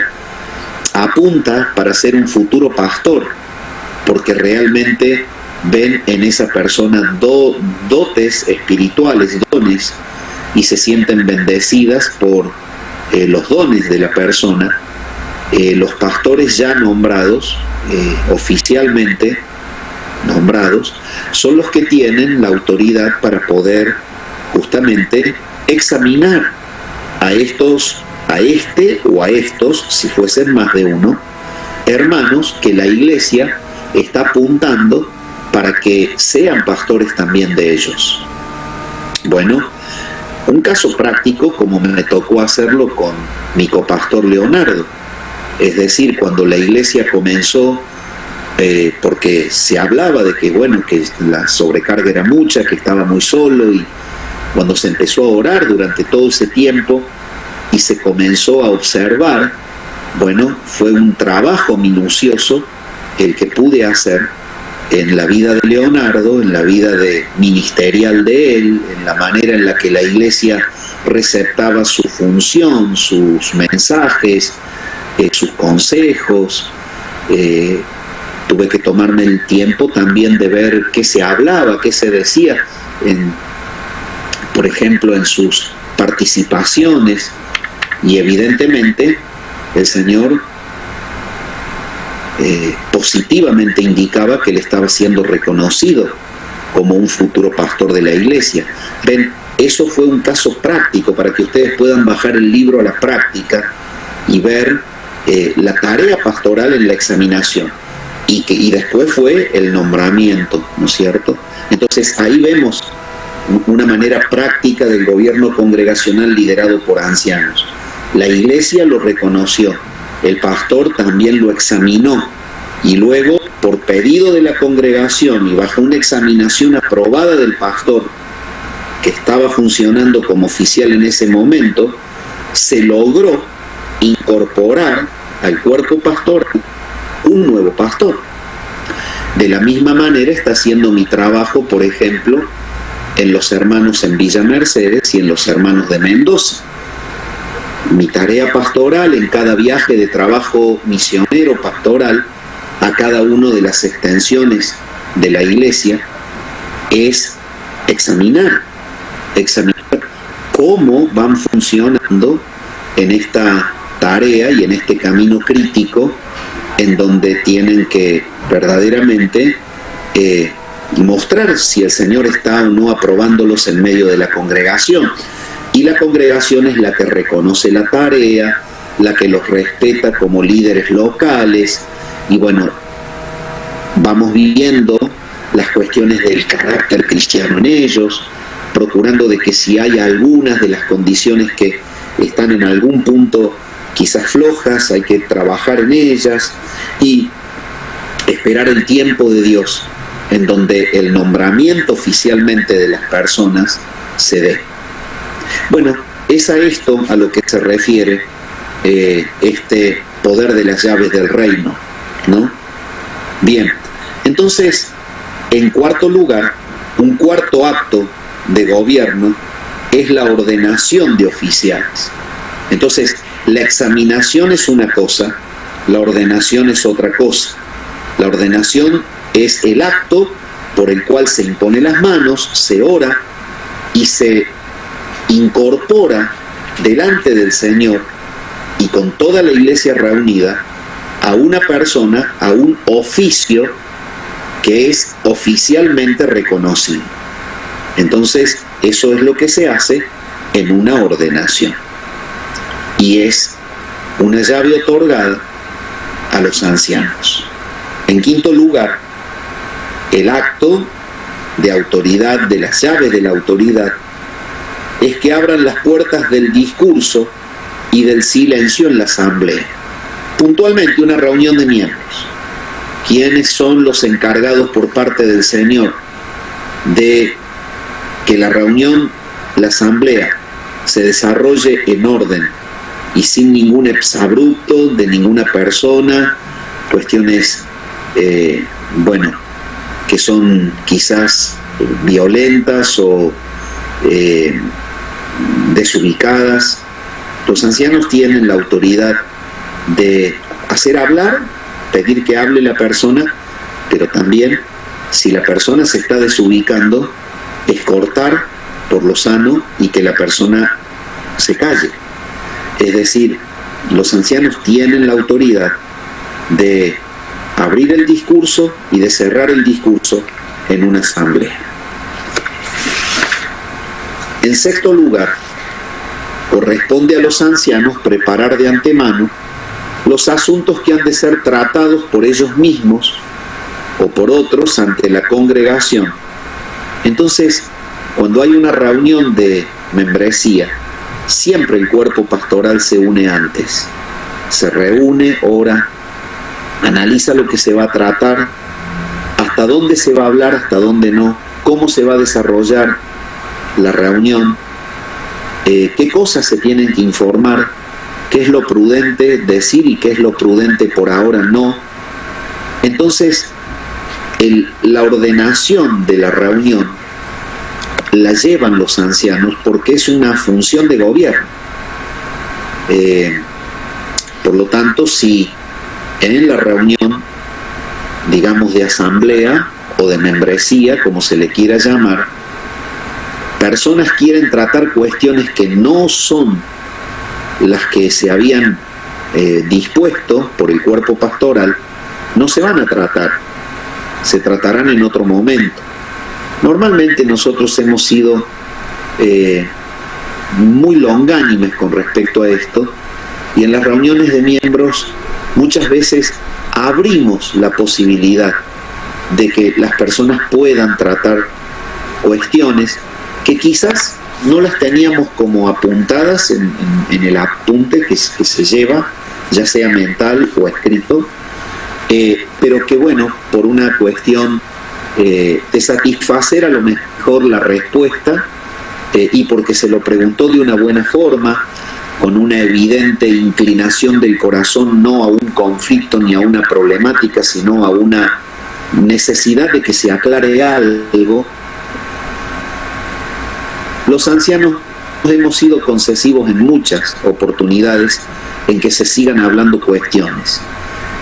apunta para ser un futuro pastor, porque realmente ven en esa persona dotes espirituales, dones, y se sienten bendecidas por los dones de la persona, los pastores ya nombrados, oficialmente nombrados, son los que tienen la autoridad para poder justamente examinar a este o a estos, si fuesen más de uno, hermanos que la iglesia está apuntando para que sean pastores también de ellos. Bueno, un caso práctico, como me tocó hacerlo con mi copastor Leonardo, es decir, cuando la iglesia comenzó, porque se hablaba de que, bueno, que la sobrecarga era mucha, que estaba muy solo, y cuando se empezó a orar durante todo ese tiempo y se comenzó a observar, bueno, fue un trabajo minucioso el que pude hacer en la vida de Leonardo, en la vida ministerial de él, en la manera en la que la iglesia receptaba su función, sus mensajes, sus consejos. Tuve que tomarme el tiempo también de ver qué se hablaba, qué se decía, por ejemplo, en sus participaciones, y evidentemente el Señor positivamente indicaba que él estaba siendo reconocido como un futuro pastor de la iglesia. Ven, eso fue un caso práctico para que ustedes puedan bajar el libro a la práctica y ver la tarea pastoral en la examinación, y después fue el nombramiento, ¿no es cierto? Entonces ahí vemos una manera práctica del gobierno congregacional liderado por ancianos. La iglesia lo reconoció, el pastor también lo examinó, y luego, por pedido de la congregación y bajo una examinación aprobada del pastor, que estaba funcionando como oficial en ese momento, se logró incorporar al cuerpo pastoral un nuevo pastor. De la misma manera está haciendo mi trabajo, por ejemplo, en los hermanos en Villa Mercedes y en los hermanos de Mendoza. Mi tarea pastoral en cada viaje de trabajo misionero pastoral a cada una de las extensiones de la iglesia es examinar cómo van funcionando en esta tarea y en este camino crítico en donde tienen que verdaderamente mostrar si el Señor está o no aprobándolos en medio de la congregación. Y la congregación es la que reconoce la tarea, la que los respeta como líderes locales, y bueno, vamos viendo las cuestiones del carácter cristiano en ellos, procurando de que si hay algunas de las condiciones que están en algún punto quizás flojas, hay que trabajar en ellas y esperar el tiempo de Dios en donde el nombramiento oficialmente de las personas se dé. Bueno, es a esto a lo que se refiere este poder de las llaves del reino, ¿no? Bien, entonces, en cuarto lugar, un cuarto acto de gobierno es la ordenación de oficiales. Entonces, la examinación es una cosa, la ordenación es otra cosa. La ordenación es el acto por el cual se impone las manos, se ora y se incorpora delante del Señor y con toda la iglesia reunida a una persona, a un oficio que es oficialmente reconocido. Entonces, eso es lo que se hace en una ordenación. Y es una llave otorgada a los ancianos. En quinto lugar, el acto de autoridad, de las llaves de la autoridad, es que abran las puertas del discurso y del silencio en la asamblea. Puntualmente, una reunión de miembros. ¿Quiénes son los encargados por parte del Señor de que la reunión, la asamblea, se desarrolle en orden y sin ningún exabrupto de ninguna persona, cuestiones, que son quizás violentas o desubicadas? Los ancianos tienen la autoridad de hacer hablar, pedir que hable la persona, pero también Si la persona se está desubicando, es cortar por lo sano y que la persona se calle. Es decir, los ancianos tienen la autoridad de abrir el discurso y de cerrar el discurso en una asamblea. En sexto lugar, corresponde a los ancianos preparar de antemano los asuntos que han de ser tratados por ellos mismos o por otros ante la congregación. Entonces, cuando hay una reunión de membresía, siempre el cuerpo pastoral se une antes. Se reúne, ora, analiza lo que se va a tratar, hasta dónde se va a hablar, hasta dónde no, cómo se va a desarrollar la reunión, qué cosas se tienen que informar, qué es lo prudente decir y qué es lo prudente por ahora no. Entonces, la ordenación de la reunión la llevan los ancianos porque es una función de gobierno. Por lo tanto, si en la reunión, digamos, de asamblea o de membresía, como se le quiera llamar, personas quieren tratar cuestiones que no son las que se habían dispuesto por el cuerpo pastoral, no se van a tratar, se tratarán en otro momento. Normalmente nosotros hemos sido muy longánimes con respecto a esto, y en las reuniones de miembros muchas veces abrimos la posibilidad de que las personas puedan tratar cuestiones que quizás no las teníamos como apuntadas en el apunte que se lleva, ya sea mental o escrito, pero que bueno, por una cuestión de satisfacer a lo mejor la respuesta y porque se lo preguntó de una buena forma, con una evidente inclinación del corazón no a un conflicto ni a una problemática, sino a una necesidad de que se aclare algo. Los ancianos hemos sido concesivos en muchas oportunidades en que se sigan hablando cuestiones.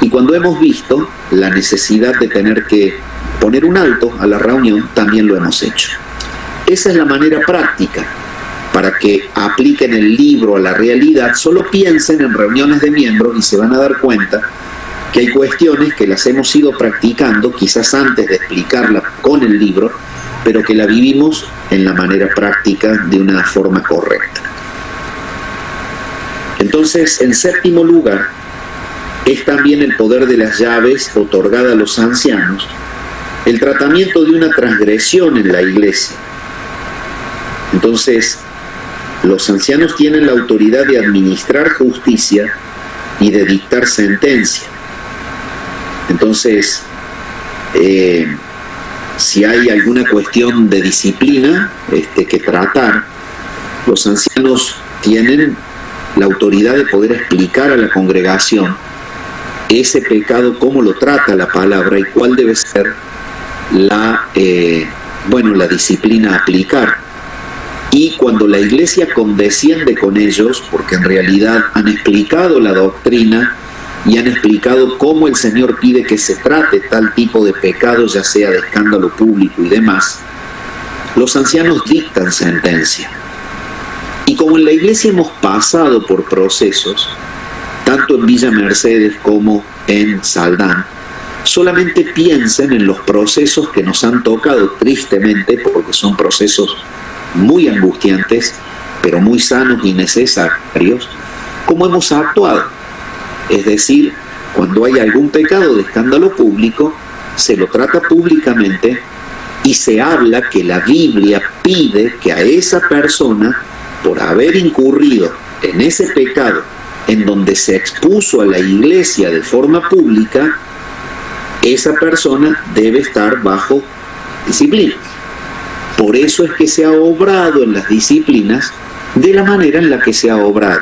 Y cuando hemos visto la necesidad de tener que poner un alto a la reunión, también lo hemos hecho. Esa es la manera práctica. Para que apliquen el libro a la realidad, solo piensen en reuniones de miembros y se van a dar cuenta que hay cuestiones que las hemos ido practicando, quizás antes de explicarla con el libro, pero que la vivimos en la manera práctica de una forma correcta. Entonces, en séptimo lugar, es también el poder de las llaves otorgada a los ancianos, el tratamiento de una transgresión en la iglesia. Entonces, los ancianos tienen la autoridad de administrar justicia y de dictar sentencia. Entonces, si hay alguna cuestión de disciplina que tratar, los ancianos tienen la autoridad de poder explicar a la congregación ese pecado, cómo lo trata la palabra y cuál debe ser la disciplina a aplicar. Y cuando la iglesia condesciende con ellos, porque en realidad han explicado la doctrina y han explicado cómo el Señor pide que se trate tal tipo de pecado, ya sea de escándalo público y demás, los ancianos dictan sentencia. Y como en la iglesia hemos pasado por procesos, tanto en Villa Mercedes como en Saldán, solamente piensen en los procesos que nos han tocado tristemente, porque son procesos muy angustiantes, pero muy sanos y necesarios, cómo hemos actuado. Es decir, cuando hay algún pecado de escándalo público, se lo trata públicamente y se habla que la Biblia pide que a esa persona, por haber incurrido en ese pecado, en donde se expuso a la iglesia de forma pública, esa persona debe estar bajo disciplina. Por eso es que se ha obrado en las disciplinas de la manera en la que se ha obrado.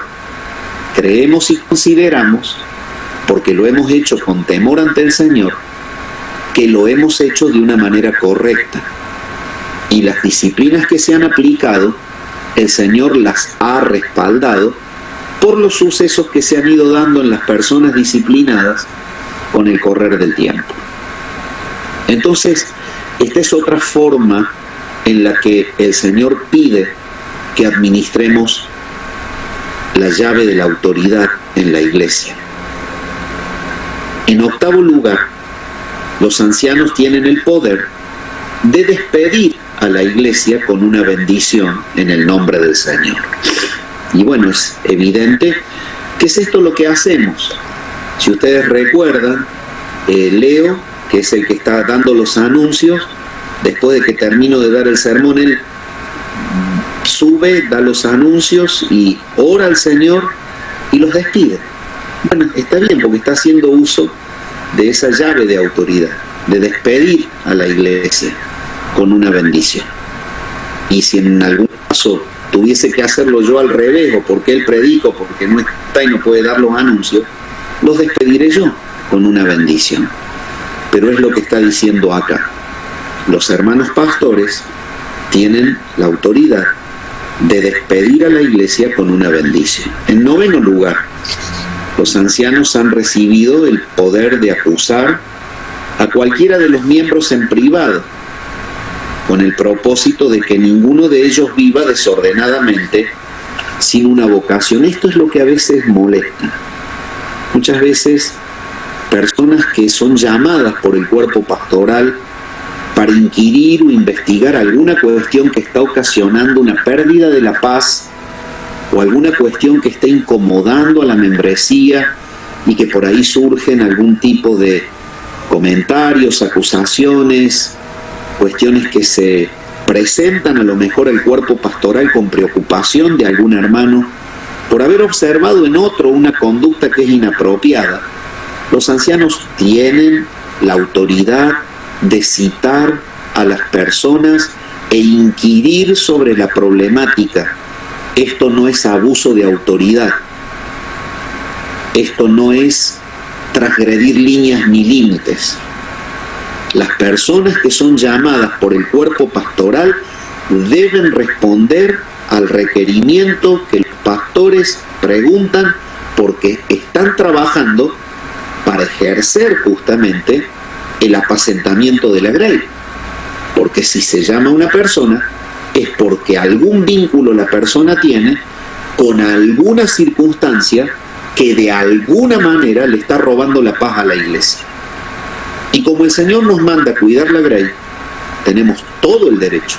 Creemos y consideramos, porque lo hemos hecho con temor ante el Señor, que lo hemos hecho de una manera correcta. Y las disciplinas que se han aplicado, el Señor las ha respaldado por los sucesos que se han ido dando en las personas disciplinadas con el correr del tiempo. Entonces, Esta es otra forma en la que el Señor pide que administremos la llave de la autoridad en la iglesia. En octavo lugar, los ancianos tienen el poder de despedir a la iglesia con una bendición en el nombre del Señor. Y bueno, es evidente que es esto lo que hacemos. Si ustedes recuerdan, Leo, que es el que está dando los anuncios, después de que termino de dar el sermón, él sube, da los anuncios y ora al Señor y los despide. Bueno, está bien porque está haciendo uso de esa llave de autoridad, de despedir a la iglesia con una bendición. Y si en algún caso tuviese que hacerlo yo al revés, o porque él predico, porque no está y no puede dar los anuncios, los despediré yo con una bendición. Pero es lo que está diciendo acá. Los hermanos pastores tienen la autoridad de despedir a la iglesia con una bendición. En noveno lugar, los ancianos han recibido el poder de acusar a cualquiera de los miembros en privado, con el propósito de que ninguno de ellos viva desordenadamente sin una vocación. Esto es lo que a veces molesta. Muchas veces personas que son llamadas por el cuerpo pastoral para inquirir o investigar alguna cuestión que está ocasionando una pérdida de la paz o alguna cuestión que esté incomodando a la membresía y que por ahí surgen algún tipo de comentarios, acusaciones, cuestiones que se presentan a lo mejor al cuerpo pastoral con preocupación de algún hermano por haber observado en otro una conducta que es inapropiada. Los ancianos tienen la autoridad de citar a las personas e inquirir sobre la problemática. Esto no es abuso de autoridad. Esto no es transgredir líneas ni límites. Las personas que son llamadas por el cuerpo pastoral deben responder al requerimiento que los pastores preguntan, porque están trabajando para ejercer justamente el apacentamiento de la grey. Porque si se llama a una persona es porque algún vínculo la persona tiene con alguna circunstancia que de alguna manera le está robando la paz a la iglesia. Y como el Señor nos manda a cuidar la grey, tenemos todo el derecho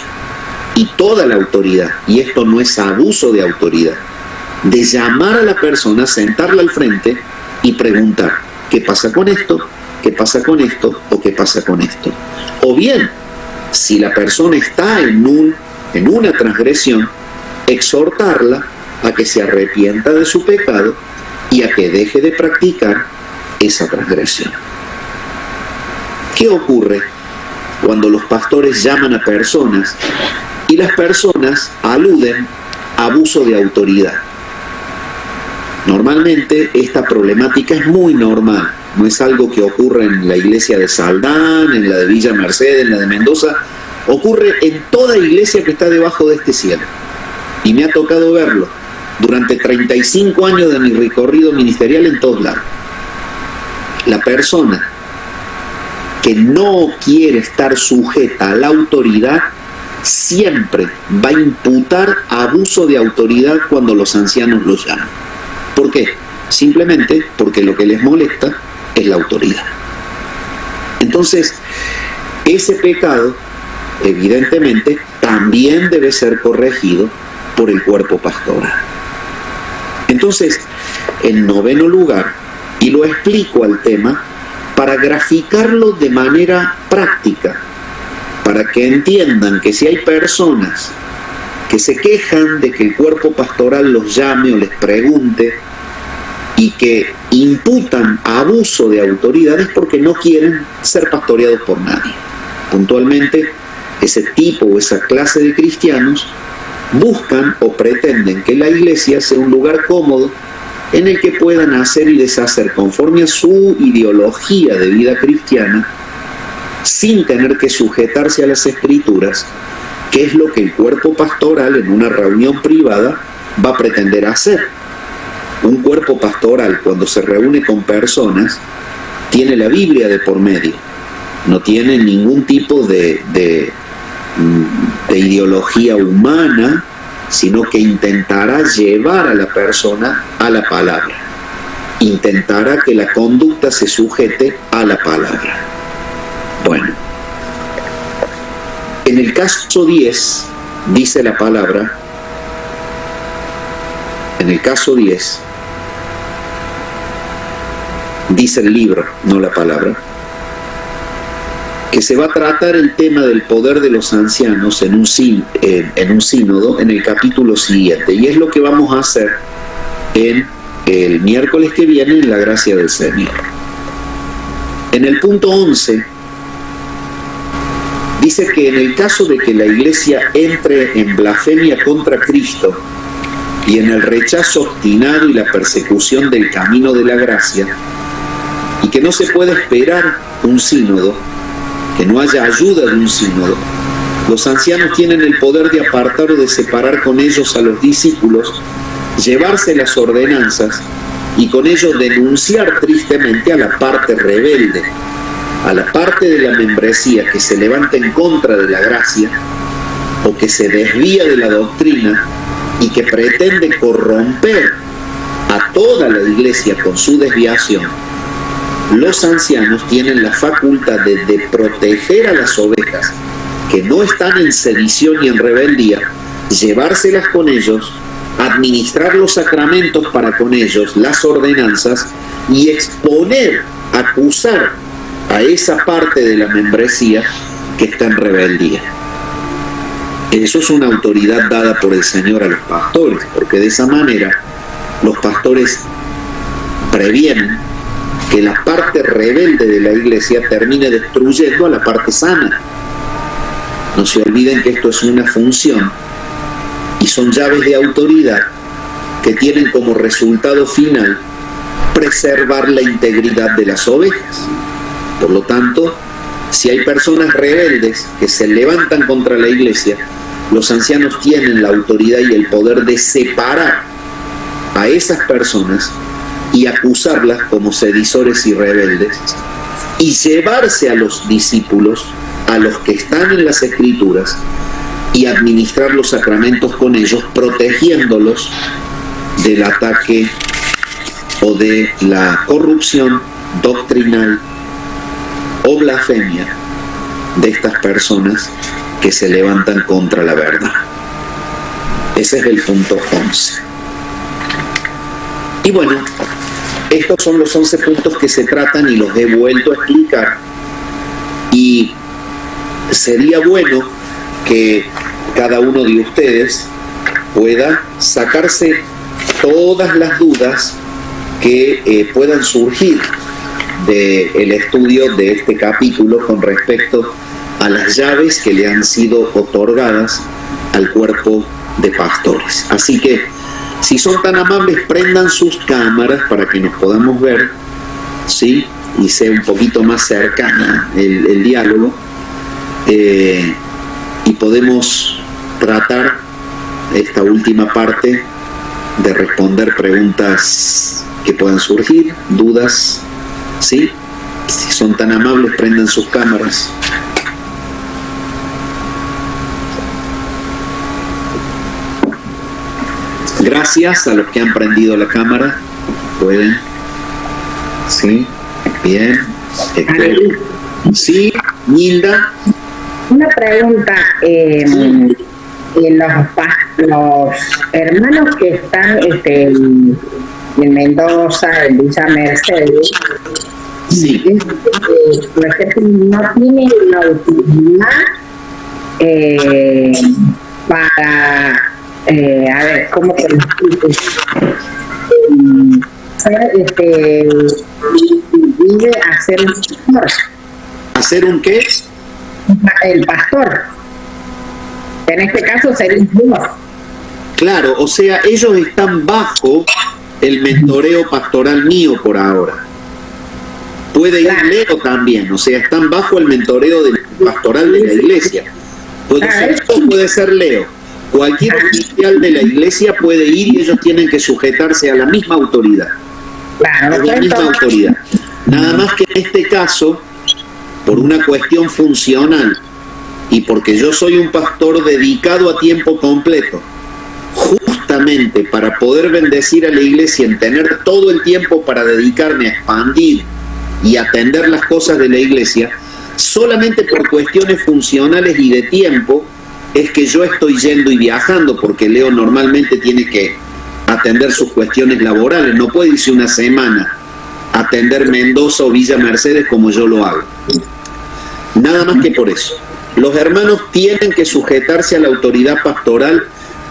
y toda la autoridad, y esto no es abuso de autoridad, de llamar a la persona, sentarla al frente y preguntar: ¿qué pasa con esto? ¿Qué pasa con esto? ¿O qué pasa con esto? O bien, si la persona está en una transgresión, exhortarla a que se arrepienta de su pecado y a que deje de practicar esa transgresión. ¿Qué ocurre cuando los pastores llaman a personas y las personas aluden a abuso de autoridad? Normalmente esta problemática es muy normal, no es algo que ocurre en la iglesia de Saldán, en la de Villa Mercedes, en la de Mendoza, ocurre en toda iglesia que está debajo de este cielo. Y me ha tocado verlo durante 35 años de mi recorrido ministerial en todos lados. La persona que no quiere estar sujeta a la autoridad siempre va a imputar abuso de autoridad cuando los ancianos los llaman. ¿Por qué? Simplemente porque lo que les molesta es la autoridad. Entonces, ese pecado, evidentemente, también debe ser corregido por el cuerpo pastoral. Entonces, en noveno lugar, y lo explico al tema para graficarlo de manera práctica, para que entiendan que si hay personas que se quejan de que el cuerpo pastoral los llame o les pregunte y que imputan abuso de autoridad, es porque no quieren ser pastoreados por nadie. Puntualmente, ese tipo o esa clase de cristianos buscan o pretenden que la iglesia sea un lugar cómodo en el que puedan hacer y deshacer conforme a su ideología de vida cristiana, sin tener que sujetarse a las escrituras, que es lo que el cuerpo pastoral en una reunión privada va a pretender hacer. Un cuerpo pastoral, cuando se reúne con personas, tiene la Biblia de por medio no tiene ningún tipo de ideología humana, sino que intentará llevar a la persona a la palabra, intentará que la conducta se sujete a la palabra. Bueno, en el caso 10 dice la palabra, en el caso 10 dice el libro, no la palabra, que se va a tratar el tema del poder de los ancianos en un sínodo en el capítulo siguiente, y es lo que vamos a hacer en el miércoles que viene en la gracia del Señor. En el punto 11 dice que en el caso de que la iglesia entre en blasfemia contra Cristo y en el rechazo obstinado y la persecución del camino de la gracia, y que no se puede esperar un sínodo, que no haya ayuda de un sínodo, los ancianos tienen el poder de apartar o de separar con ellos a los discípulos, llevarse las ordenanzas y con ello denunciar tristemente a la parte rebelde, a la parte de la membresía que se levanta en contra de la gracia o que se desvía de la doctrina y que pretende corromper a toda la iglesia con su desviación. Los ancianos tienen la facultad de proteger a las ovejas que no están en sedición y en rebeldía, llevárselas con ellos, administrar los sacramentos para con ellos, las ordenanzas, y exponer, acusar a esa parte de la membresía que está en rebeldía. Eso es una autoridad dada por el Señor a los pastores, porque de esa manera los pastores previenen que la parte rebelde de la iglesia termine destruyendo a la parte sana. No se olviden que esto es una función y son llaves de autoridad que tienen como resultado final preservar la integridad de las ovejas. Por lo tanto, si hay personas rebeldes que se levantan contra la iglesia, los ancianos tienen la autoridad y el poder de separar a esas personas y acusarlas como sedicores y rebeldes, y llevarse a los discípulos, a los que están en las Escrituras, y administrar los sacramentos con ellos, protegiéndolos del ataque o de la corrupción doctrinal o blasfemia de estas personas que se levantan contra la verdad. Ese es el punto 11. Y bueno, estos son los 11 puntos que se tratan y los he vuelto a explicar. Y sería bueno que cada uno de ustedes pueda sacarse todas las dudas que puedan surgir del estudio de este capítulo con respecto a las llaves que le han sido otorgadas al cuerpo de pastores. Así que, si son tan amables, prendan sus cámaras para que nos podamos ver, ¿sí? Y sea un poquito más cercana el diálogo, y podemos tratar esta última parte de responder preguntas que puedan surgir, dudas, ¿sí? Si son tan amables, prendan sus cámaras. Gracias a los que han prendido la cámara. ¿Pueden? Sí, bien. Sí, Nilda. Una pregunta. Los hermanos que están en Mendoza, en Villa Mercedes, sí, por ejemplo, no tienen la autoridad para, a ver, ¿cómo te lo explico? ¿Hacer un qué? El pastor. En este caso sería un Dios. Claro, o sea, ellos están bajo el mentoreo pastoral mío por ahora. Puede ir Leo también, o sea, están bajo el mentoreo pastoral de la iglesia. Puede ser yo, puede ser Leo. Cualquier oficial de la iglesia puede ir y ellos tienen que sujetarse a la misma autoridad. A la misma autoridad. Nada más que en este caso, por una cuestión funcional y porque yo soy un pastor dedicado a tiempo completo, justamente para poder bendecir a la iglesia, en tener todo el tiempo para dedicarme a expandir y atender las cosas de la iglesia, solamente por cuestiones funcionales y de tiempo es que yo estoy yendo y viajando, porque Leo normalmente tiene que atender sus cuestiones laborales, no puede irse una semana a atender Mendoza o Villa Mercedes como yo lo hago. Nada más que por eso. Los hermanos tienen que sujetarse a la autoridad pastoral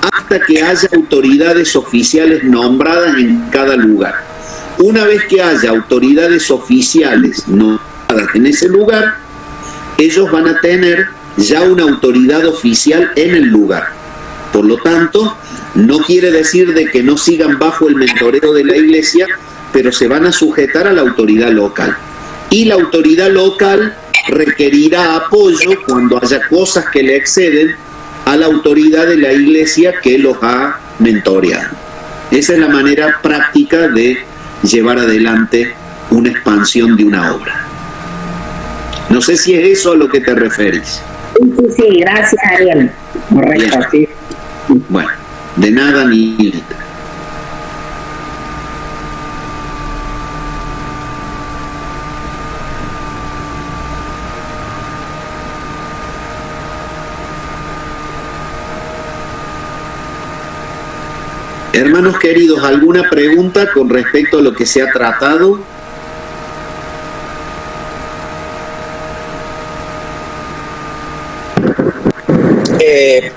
hasta que haya autoridades oficiales nombradas en cada lugar. Una vez que haya autoridades oficiales nombradas en ese lugar, ellos van a tener ya una autoridad oficial en el lugar. Por lo tanto, no quiere decir de que no sigan bajo el mentoreo de la iglesia, pero se van a sujetar a la autoridad local. Y la autoridad local requerirá apoyo cuando haya cosas que le exceden a la autoridad de la iglesia que los ha mentoreado. Esa es la manera práctica de llevar adelante una expansión de una obra. No sé si es eso a lo que te referís. Sí, gracias, Ariel. Correcto, sí. Bueno, de nada, Nilita. Hermanos queridos, ¿alguna pregunta con respecto a lo que se ha tratado?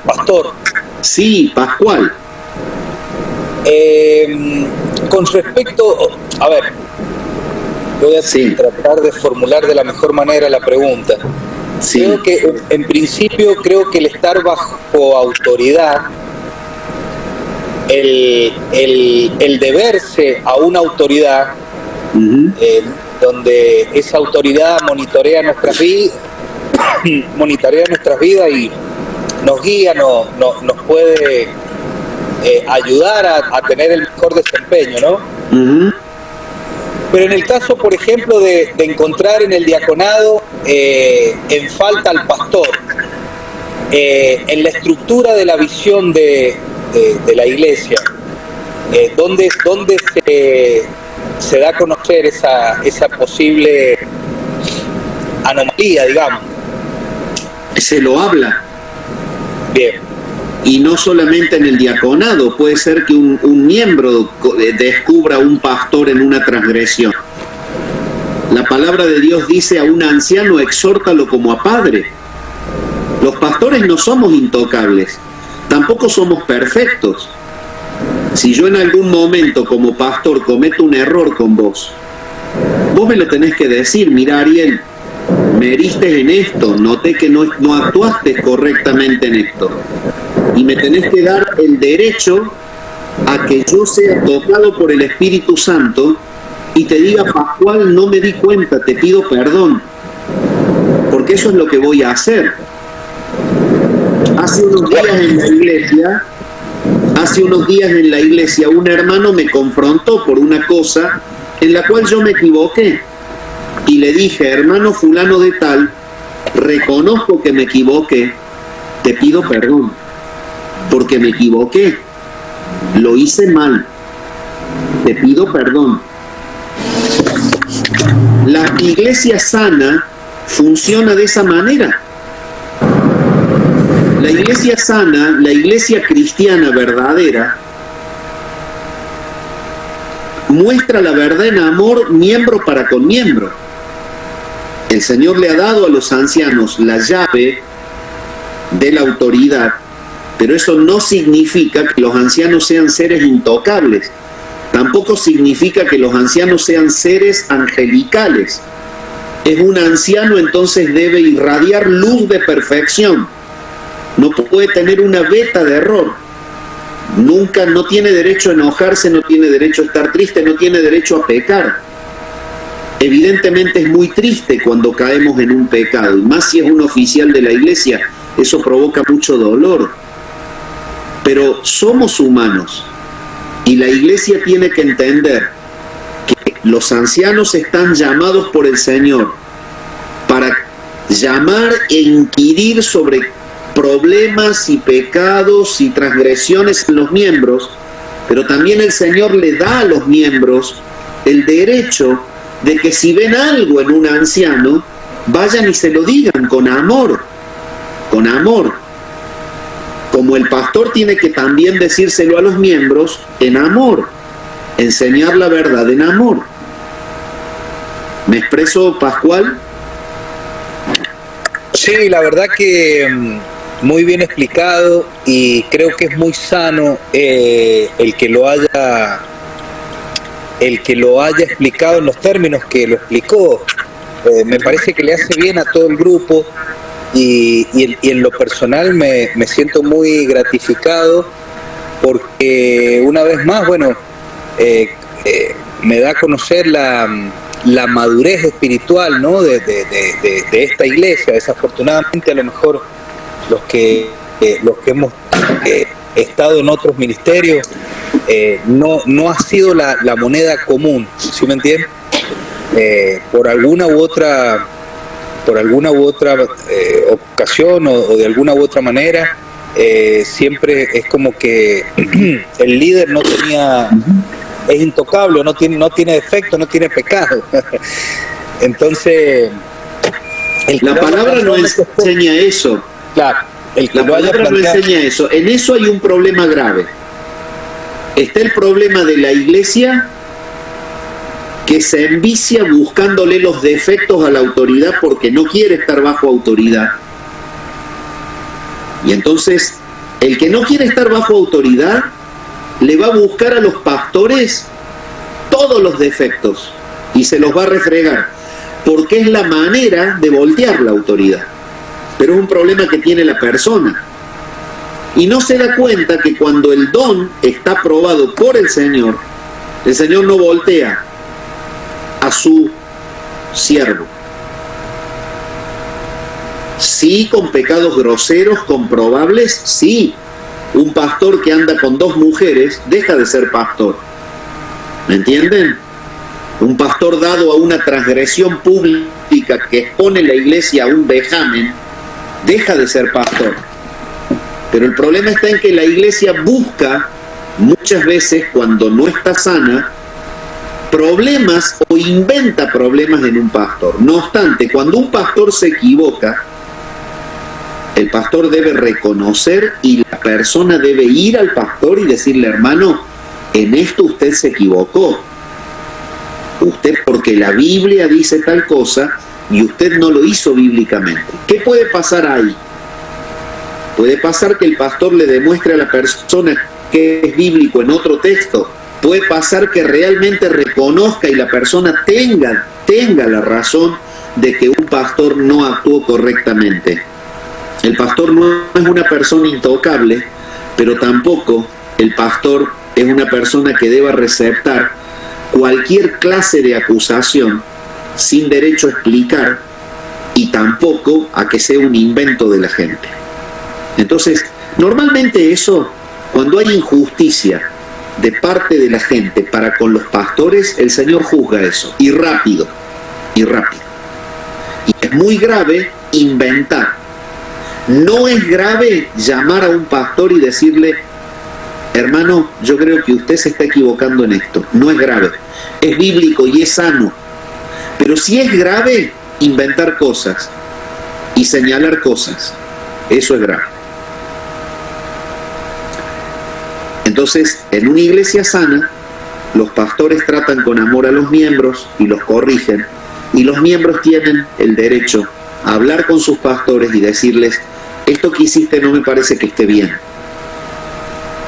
Pastor. Sí, Pascual. Con respecto, a ver, voy a tratar de formular de la mejor manera la pregunta. Sí. Creo que, en principio, que el estar bajo autoridad, el deberse a una autoridad, donde esa autoridad monitorea nuestras vidas y nos guía, nos puede ayudar a tener el mejor desempeño, ¿no? Pero en el caso, por ejemplo, de encontrar en el diaconado en falta al pastor, en la estructura de la visión de la iglesia, ¿dónde se da a conocer esa posible anomalía, digamos? Se lo habla. Bien. Y no solamente en el diaconado, puede ser que un miembro descubra a un pastor en una transgresión. La palabra de Dios dice: a un anciano exhórtalo como a padre. Los pastores no somos intocables, tampoco somos perfectos. Si yo en algún momento como pastor cometo un error con vos me lo tenés que decir: mira, Ariel, me heriste en esto, noté que no actuaste correctamente en esto, y me tenés que dar el derecho a que yo sea tocado por el Espíritu Santo y te diga: Pascual, no me di cuenta, te pido perdón, porque eso es lo que voy a hacer. Hace unos días en la iglesia un hermano me confrontó por una cosa en la cual yo me equivoqué. Y le dije: hermano fulano de tal, reconozco que me equivoqué, te pido perdón, porque me equivoqué, lo hice mal, te pido perdón. La iglesia sana funciona de esa manera. La iglesia sana, la iglesia cristiana verdadera, muestra la verdad en amor miembro para con miembro. El Señor le ha dado a los ancianos la llave de la autoridad, pero eso no significa que los ancianos sean seres intocables. Tampoco significa que los ancianos sean seres angelicales. Es un anciano, entonces debe irradiar luz de perfección. No puede tener una veta de error. Nunca, no tiene derecho a enojarse, no tiene derecho a estar triste, no tiene derecho a pecar. Evidentemente es muy triste cuando caemos en un pecado, y más si es un oficial de la iglesia, eso provoca mucho dolor. Pero somos humanos, y la iglesia tiene que entender que los ancianos están llamados por el Señor para llamar e inquirir sobre problemas y pecados y transgresiones en los miembros, pero también el Señor le da a los miembros el derecho de que si ven algo en un anciano, vayan y se lo digan con amor, con amor. Como el pastor tiene que también decírselo a los miembros en amor, enseñar la verdad en amor. ¿Me expreso, Pascual? Sí, la verdad que muy bien explicado, y creo que es muy sano el que lo haya explicado en los términos que lo explicó. Me parece que le hace bien a todo el grupo, y en lo personal me siento muy gratificado, porque una vez más, bueno, me da a conocer la madurez espiritual, ¿no?, de esta iglesia. Desafortunadamente, a lo mejor los que hemos estado en otros ministerios, no ha sido la moneda común, ¿sí me entienden? Por alguna u otra ocasión, o de alguna u otra manera, siempre es como que el líder es intocable, no tiene defecto, no tiene pecado. Entonces, la palabra no enseña eso. Claro, la palabra no enseña eso. En eso hay un problema grave. Está el problema de la iglesia, que se envicia buscándole los defectos a la autoridad porque no quiere estar bajo autoridad. Y entonces, el que no quiere estar bajo autoridad le va a buscar a los pastores todos los defectos y se los va a refregar, porque es la manera de voltear la autoridad. Pero es un problema que tiene la persona, y no se da cuenta que cuando el don está aprobado por el Señor no voltea a su siervo. Sí, con pecados groseros comprobables, sí. Un pastor que anda con 2 mujeres deja de ser pastor. ¿Me entienden? Un pastor dado a una transgresión pública que expone la iglesia a un vejamen, deja de ser pastor. Pero el problema está en que la iglesia busca, muchas veces cuando no está sana, problemas o inventa problemas en un pastor. No obstante, cuando un pastor se equivoca, el pastor debe reconocer, y la persona debe ir al pastor y decirle: hermano, en esto usted se equivocó. Usted, porque la Biblia dice tal cosa y usted no lo hizo bíblicamente. ¿Qué puede pasar ahí? Puede pasar que el pastor le demuestre a la persona que es bíblico en otro texto. Puede pasar que realmente reconozca y la persona tenga la razón de que un pastor no actuó correctamente. El pastor no es una persona intocable, pero tampoco el pastor es una persona que deba receptar cualquier clase de acusación sin derecho a explicar, y tampoco a que sea un invento de la gente. Entonces, normalmente eso, cuando hay injusticia de parte de la gente para con los pastores, el Señor juzga eso, y rápido. Y es muy grave inventar. No es grave llamar a un pastor y decirle: hermano, yo creo que usted se está equivocando en esto. No es grave, es bíblico y es sano. Pero sí es grave inventar cosas y señalar cosas. Eso es grave. Entonces, en una iglesia sana, los pastores tratan con amor a los miembros y los corrigen, y los miembros tienen el derecho a hablar con sus pastores y decirles: esto que hiciste no me parece que esté bien.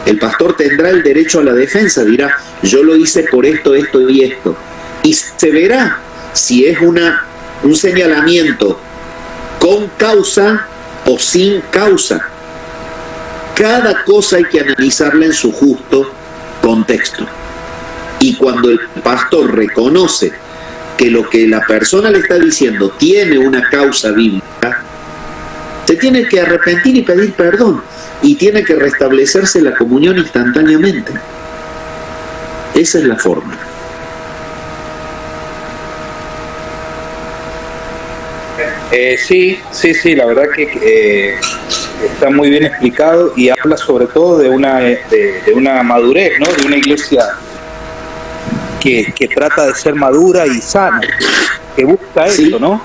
El pastor tendrá el derecho a la defensa, dirá: yo lo hice por esto, esto y esto. Y se verá si es un señalamiento con causa o sin causa. Cada cosa hay que analizarla en su justo contexto. Y cuando el pastor reconoce que lo que la persona le está diciendo tiene una causa bíblica, se tiene que arrepentir y pedir perdón, y tiene que restablecerse la comunión instantáneamente. Esa es la forma. Sí, la verdad que está muy bien explicado y habla sobre todo de una madurez, ¿no? De una iglesia que trata de ser madura y sana, que busca eso, ¿no?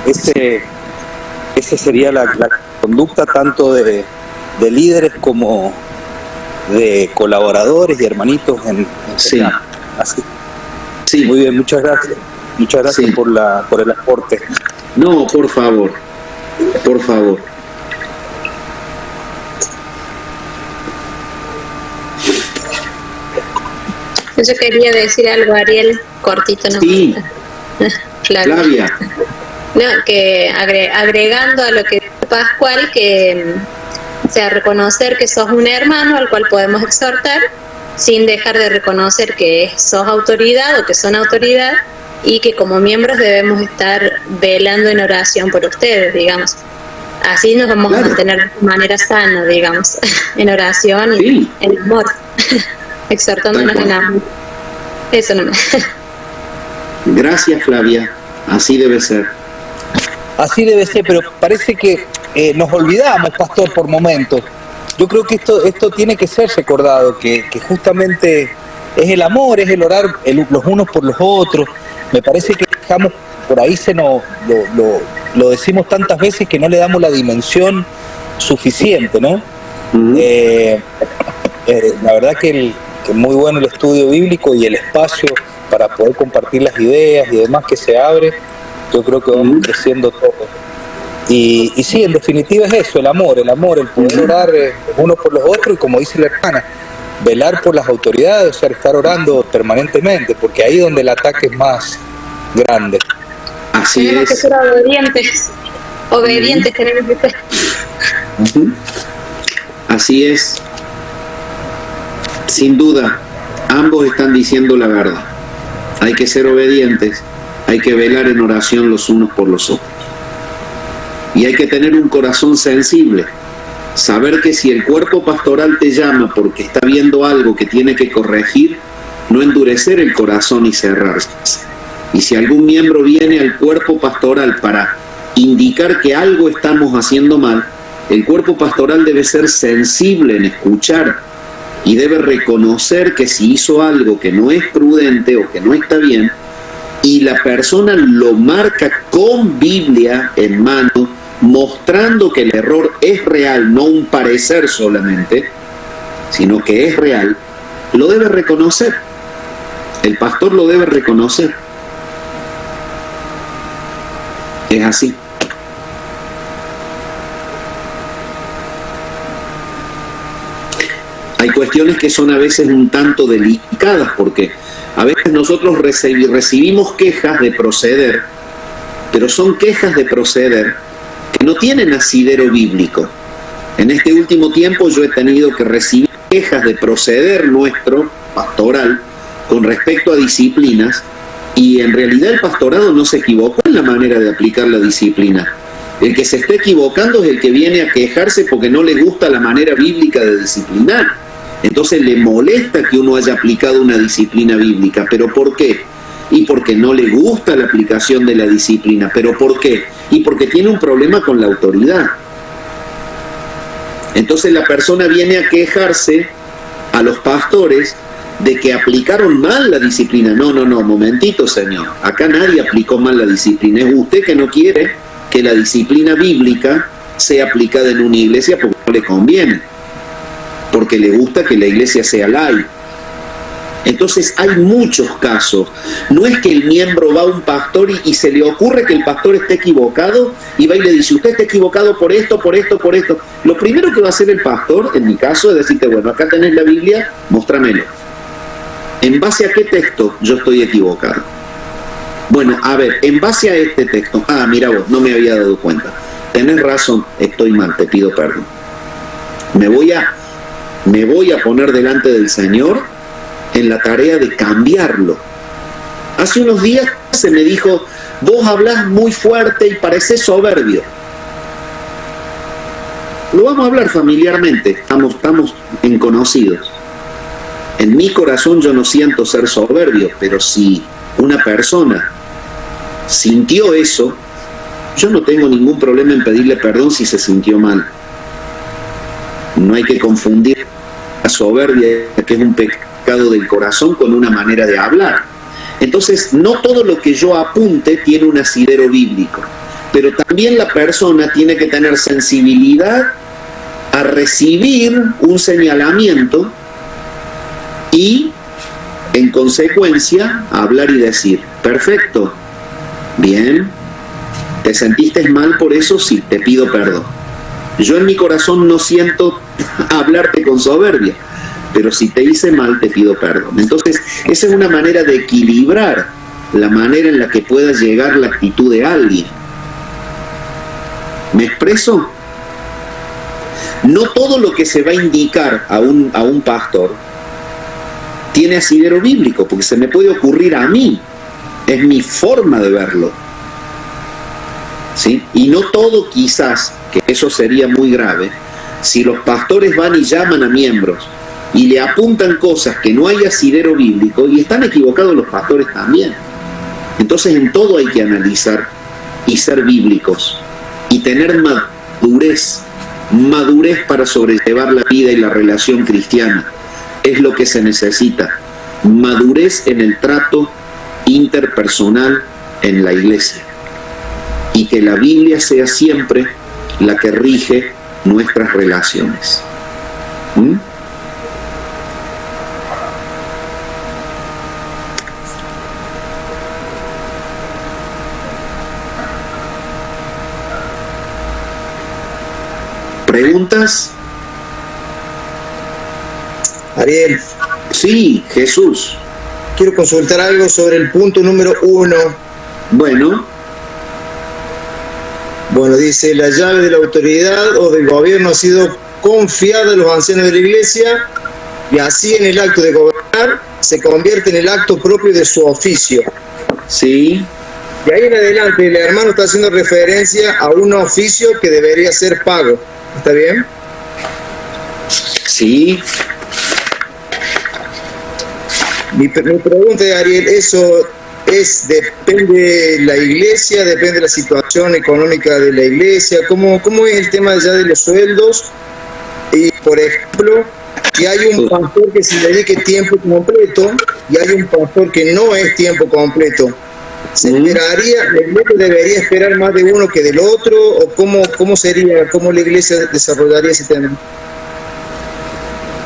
Ese sería la conducta tanto de líderes como de colaboradores y hermanitos en sí. Así. Sí. Muy bien, muchas gracias sí. por el aporte. No, por favor. Yo quería decir algo, Ariel, cortito, ¿no? Sí. Flavia. No, que agregando a lo que dijo Pascual, que sea reconocer que sos un hermano al cual podemos exhortar, sin dejar de reconocer que sos autoridad o que son autoridad, y que como miembros debemos estar velando en oración por ustedes, digamos. Así nos vamos a mantener de manera sana, digamos, en oración y en amor, exhortándonos en amor. Eso nomás. Gracias, Flavia. Así debe ser. Así debe ser, pero parece que nos olvidamos, pastor, por momentos. Yo creo que esto tiene que ser recordado, que justamente es el amor, es el orar los unos por los otros. Me parece que dejamos, por ahí lo decimos tantas veces que no le damos la dimensión suficiente, ¿no? Uh-huh. La verdad que muy bueno el estudio bíblico y el espacio para poder compartir las ideas y demás que se abre. Yo creo que vamos creciendo todos. Y sí, en definitiva es eso, el amor, el poder orar unos por los otros y, como dice la hermana, velar por las autoridades, o sea, estar orando permanentemente, porque ahí es donde el ataque es más grande. Así tenemos que ser obedientes tenemos que ser. Así es. Sin duda, ambos están diciendo la verdad. Hay que ser obedientes, hay que velar en oración los unos por los otros. Y hay que tener un corazón sensible, saber que si el cuerpo pastoral te llama porque está viendo algo que tiene que corregir, no endurecer el corazón y cerrarse. Y si algún miembro viene al cuerpo pastoral para indicar que algo estamos haciendo mal, el cuerpo pastoral debe ser sensible en escuchar y debe reconocer que si hizo algo que no es prudente o que no está bien, y la persona lo marca con Biblia en mano, mostrando que el error es real, no un parecer solamente, sino que es real, lo debe reconocer. El pastor lo debe reconocer. Es así. Hay cuestiones que son a veces un tanto delicadas, porque a veces nosotros recibimos quejas de proceder, pero son quejas de proceder que no tienen asidero bíblico. En este último tiempo yo he tenido que recibir quejas de proceder nuestro pastoral con respecto a disciplinas, y en realidad el pastorado no se equivocó en la manera de aplicar la disciplina. El que se está equivocando es el que viene a quejarse porque no le gusta la manera bíblica de disciplinar. Entonces le molesta que uno haya aplicado una disciplina bíblica. ¿Pero por qué? Y porque no le gusta la aplicación de la disciplina. ¿Pero por qué? Y porque tiene un problema con la autoridad. Entonces la persona viene a quejarse a los pastores de que aplicaron mal la disciplina. No, momentito, señor. Acá nadie aplicó mal la disciplina. Es usted que no quiere que la disciplina bíblica sea aplicada en una iglesia porque no le conviene, porque le gusta que la iglesia sea laica. Entonces hay muchos casos. No es que el miembro va a un pastor y se le ocurre que el pastor esté equivocado y va y le dice, usted está equivocado por esto, por esto, por esto. Lo primero que va a hacer el pastor, en mi caso, es decirte, bueno, acá tenés la Biblia, móstramelo. ¿En base a qué texto yo estoy equivocado? Bueno, a ver, en base a este texto, mira vos, no me había dado cuenta. Tenés razón, estoy mal, te pido perdón. Me voy a poner delante del Señor en la tarea de cambiarlo. Hace unos días se me dijo, vos hablás muy fuerte y parecés soberbio. Lo vamos a hablar familiarmente, estamos en conocidos. En mi corazón yo no siento ser soberbio, pero si una persona sintió eso, yo no tengo ningún problema en pedirle perdón si se sintió mal. No hay que confundir la soberbia, que es un pecado del corazón, con una manera de hablar. Entonces, no todo lo que yo apunte tiene un asidero bíblico, pero también la persona tiene que tener sensibilidad a recibir un señalamiento y, en consecuencia, hablar y decir: perfecto, bien, ¿te sentiste mal por eso? Sí, te pido perdón. Yo en mi corazón no siento hablarte con soberbia, pero si te hice mal, te pido perdón. Entonces, esa es una manera de equilibrar la manera en la que pueda llegar la actitud de alguien. ¿Me expreso? No todo lo que se va a indicar a un pastor tiene asidero bíblico, porque se me puede ocurrir a mí. Es mi forma de verlo. ¿Sí? Y no todo, quizás, que eso sería muy grave, si los pastores van y llaman a miembros y le apuntan cosas que no hay asidero bíblico, y están equivocados los pastores también. Entonces, en todo hay que analizar y ser bíblicos y tener madurez para sobrellevar la vida y la relación cristiana. Es lo que se necesita. Madurez en el trato interpersonal en la iglesia. Y que la Biblia sea siempre la que rige nuestras relaciones. ¿Mm? ¿Preguntas? Ariel. Sí, Jesús. Quiero consultar algo sobre el punto número 1. Bueno, dice: la llave de la autoridad o del gobierno ha sido confiada a los ancianos de la iglesia, y así en el acto de gobernar se convierte en el acto propio de su oficio. Sí. Y ahí en adelante el hermano está haciendo referencia a un oficio que debería ser pago. ¿Está bien? Sí. Mi pregunta de Ariel, ¿eso depende de la iglesia, depende de la situación económica de la iglesia? ¿Cómo es el tema ya de los sueldos? Y, por ejemplo, si hay un pastor que se dedique tiempo completo y hay un pastor que no es tiempo completo, ¿se esperaría, la iglesia debería esperar más de uno que del otro? ¿O cómo sería, cómo la iglesia desarrollaría ese tema?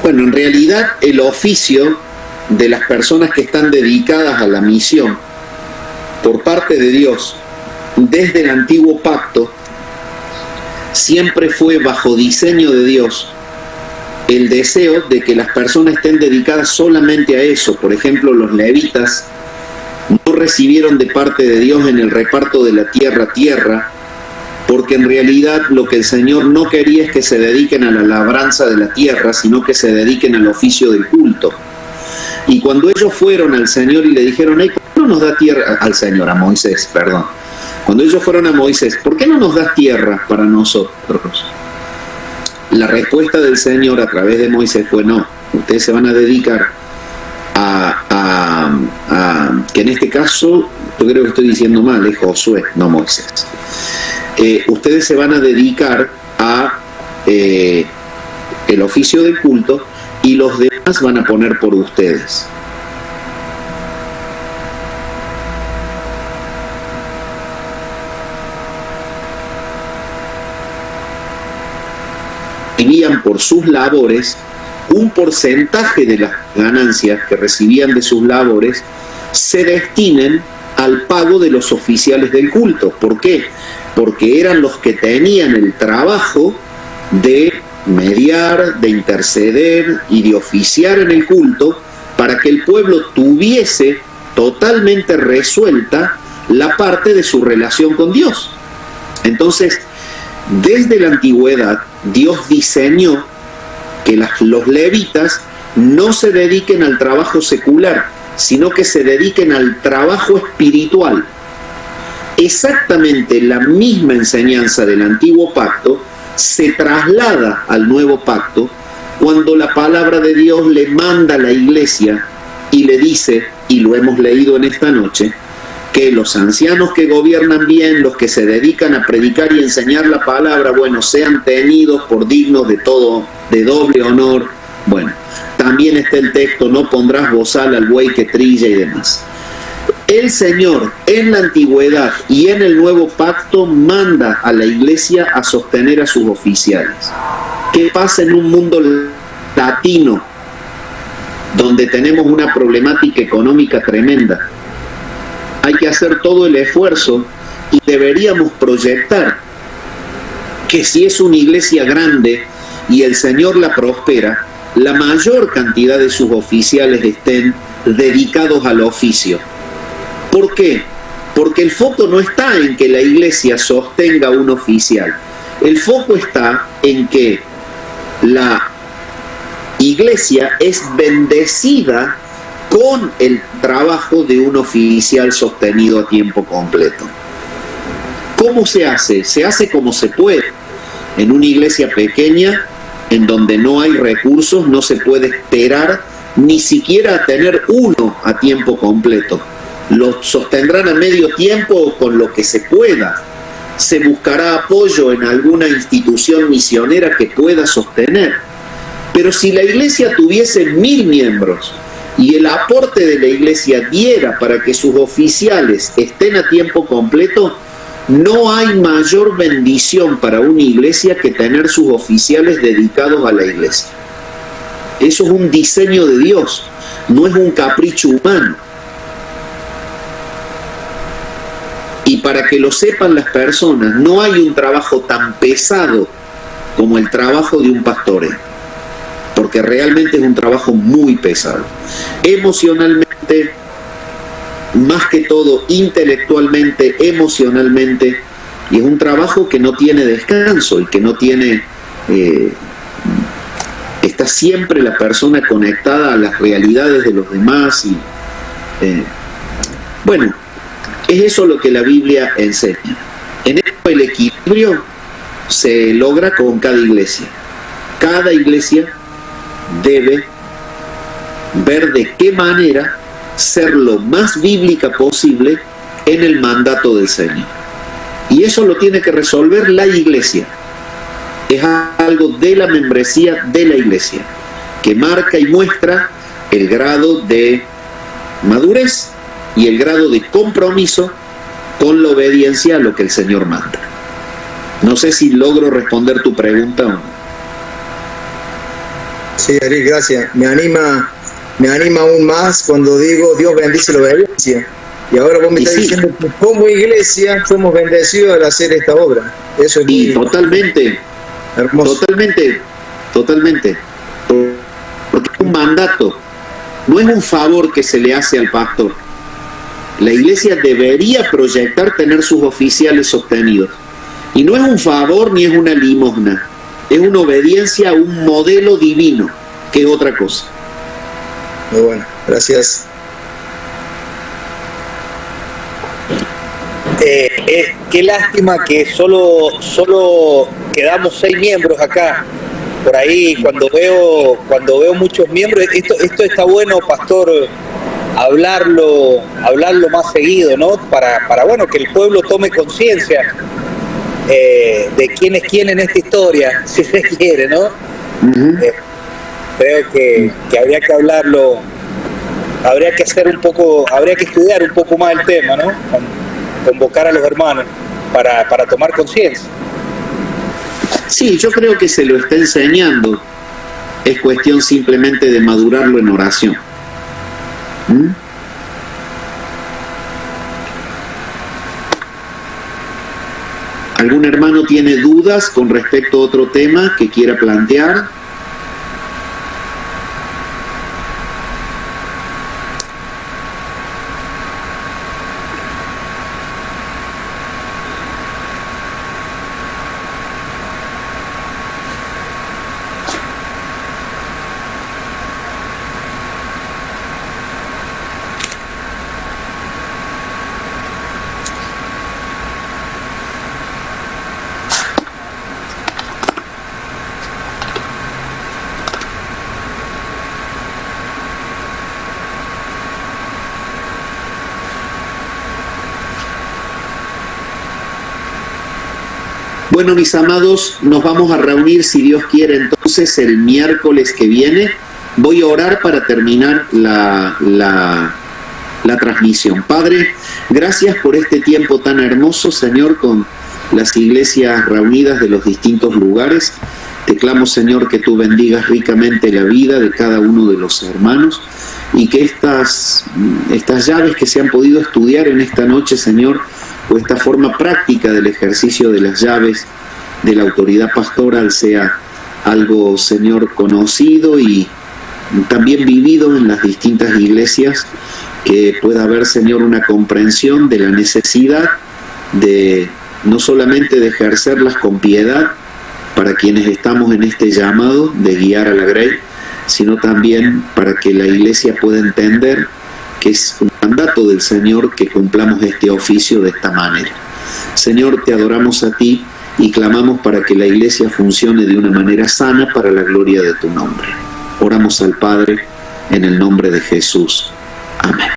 Bueno, en realidad el oficio de las personas que están dedicadas a la misión por parte de Dios desde el antiguo pacto siempre fue, bajo diseño de Dios, el deseo de que las personas estén dedicadas solamente a eso. Por ejemplo, los levitas no recibieron de parte de Dios en el reparto de la tierra, porque en realidad lo que el Señor no quería es que se dediquen a la labranza de la tierra, sino que se dediquen al oficio del culto. Y cuando ellos fueron al Señor y le dijeron: ¿por qué no nos da tierra? Al Señor, a Moisés, perdón. Cuando ellos fueron a Moisés: ¿por qué no nos das tierra para nosotros? La respuesta del Señor a través de Moisés fue: no, ustedes se van a dedicar que en este caso, yo creo que estoy diciendo mal, es Josué, no Moisés. Ustedes se van a dedicar a el oficio del culto, y los demás van a poner por ustedes. Recibían por sus labores un porcentaje de las ganancias que recibían de sus labores, se destinen al pago de los oficiales del culto. ¿Por qué? Porque eran los que tenían el trabajo de mediar, de interceder y de oficiar en el culto para que el pueblo tuviese totalmente resuelta la parte de su relación con Dios. Entonces, desde la antigüedad, Dios diseñó que los levitas no se dediquen al trabajo secular, sino que se dediquen al trabajo espiritual. Exactamente la misma enseñanza del antiguo pacto se traslada al nuevo pacto cuando la palabra de Dios le manda a la iglesia y le dice, y lo hemos leído en esta noche, que los ancianos que gobiernan bien, los que se dedican a predicar y enseñar la palabra, bueno, sean tenidos por dignos de todo, de doble honor. Bueno, también está el texto, no pondrás bozal al buey que trilla y demás. El Señor en la antigüedad y en el nuevo pacto manda a la iglesia a sostener a sus oficiales. ¿Qué pasa en un mundo latino donde tenemos una problemática económica tremenda? Hay que hacer todo el esfuerzo y deberíamos proyectar que si es una iglesia grande y el Señor la prospera, la mayor cantidad de sus oficiales estén dedicados al oficio. ¿Por qué? Porque el foco no está en que la iglesia sostenga un oficial. El foco está en que la iglesia es bendecida con el trabajo de un oficial sostenido a tiempo completo. ¿Cómo se hace? Se hace como se puede. En una iglesia pequeña, en donde no hay recursos, no se puede esperar ni siquiera tener uno a tiempo completo. Lo sostendrán a medio tiempo o con lo que se pueda. Se buscará apoyo en alguna institución misionera que pueda sostener. Pero si la iglesia tuviese 1000 miembros y el aporte de la iglesia diera para que sus oficiales estén a tiempo completo, no hay mayor bendición para una iglesia que tener sus oficiales dedicados a la iglesia. Eso es un diseño de Dios, no es un capricho humano. Y para que lo sepan las personas, no hay un trabajo tan pesado como el trabajo de un pastoreo, porque realmente es un trabajo muy pesado. Emocionalmente, más que todo, intelectualmente, emocionalmente, y es un trabajo que no tiene descanso y que no tiene... está siempre la persona conectada a las realidades de los demás y... bueno, es eso lo que la Biblia enseña. En esto el equilibrio se logra con cada iglesia. Cada iglesia debe ver de qué manera ser lo más bíblica posible en el mandato del Señor. Y eso lo tiene que resolver la iglesia. Es algo de la membresía de la iglesia, que marca y muestra el grado de madurez y el grado de compromiso con la obediencia a lo que el Señor manda. No sé si logro responder tu pregunta o no. Sí, Ariel, gracias. Me anima aún más cuando digo Dios bendice la obediencia. Y ahora vos me estás diciendo que como iglesia somos bendecidos al hacer esta obra. Eso es y totalmente hermoso. Totalmente. Porque es un mandato, no es un favor que se le hace al pastor. La iglesia debería proyectar tener sus oficiales sostenidos. Y no es un favor ni es una limosna. Es una obediencia a un modelo divino, que es otra cosa. Muy bueno, gracias. Qué lástima que solo quedamos 6 miembros acá. Por ahí cuando veo muchos miembros, esto está bueno, pastor, hablarlo más seguido, ¿no? Para bueno, que el pueblo tome conciencia de quién es quién en esta historia, si se quiere, ¿no? Uh-huh. Creo que habría que hablarlo, habría que estudiar un poco más el tema, ¿no? Convocar a los hermanos para tomar conciencia. Sí, yo creo que se lo está enseñando. Es cuestión simplemente de madurarlo en oración. ¿Mm? ¿Algún hermano tiene dudas con respecto a otro tema que quiera plantear? Bueno, mis amados, nos vamos a reunir, si Dios quiere, entonces el miércoles que viene. Voy a orar para terminar la transmisión. Padre, gracias por este tiempo tan hermoso, Señor, con las iglesias reunidas de los distintos lugares. Te clamo, Señor, que tú bendigas ricamente la vida de cada uno de los hermanos y que estas llaves que se han podido estudiar en esta noche, Señor, o esta forma práctica del ejercicio de las llaves de la autoridad pastoral sea algo, Señor, conocido y también vivido en las distintas iglesias, que pueda haber, Señor, una comprensión de la necesidad de no solamente de ejercerlas con piedad para quienes estamos en este llamado de guiar a la Grey, sino también para que la iglesia pueda entender que es un mandato del Señor que cumplamos este oficio de esta manera. Señor, te adoramos a ti y clamamos para que la iglesia funcione de una manera sana para la gloria de tu nombre. Oramos al Padre en el nombre de Jesús. Amén.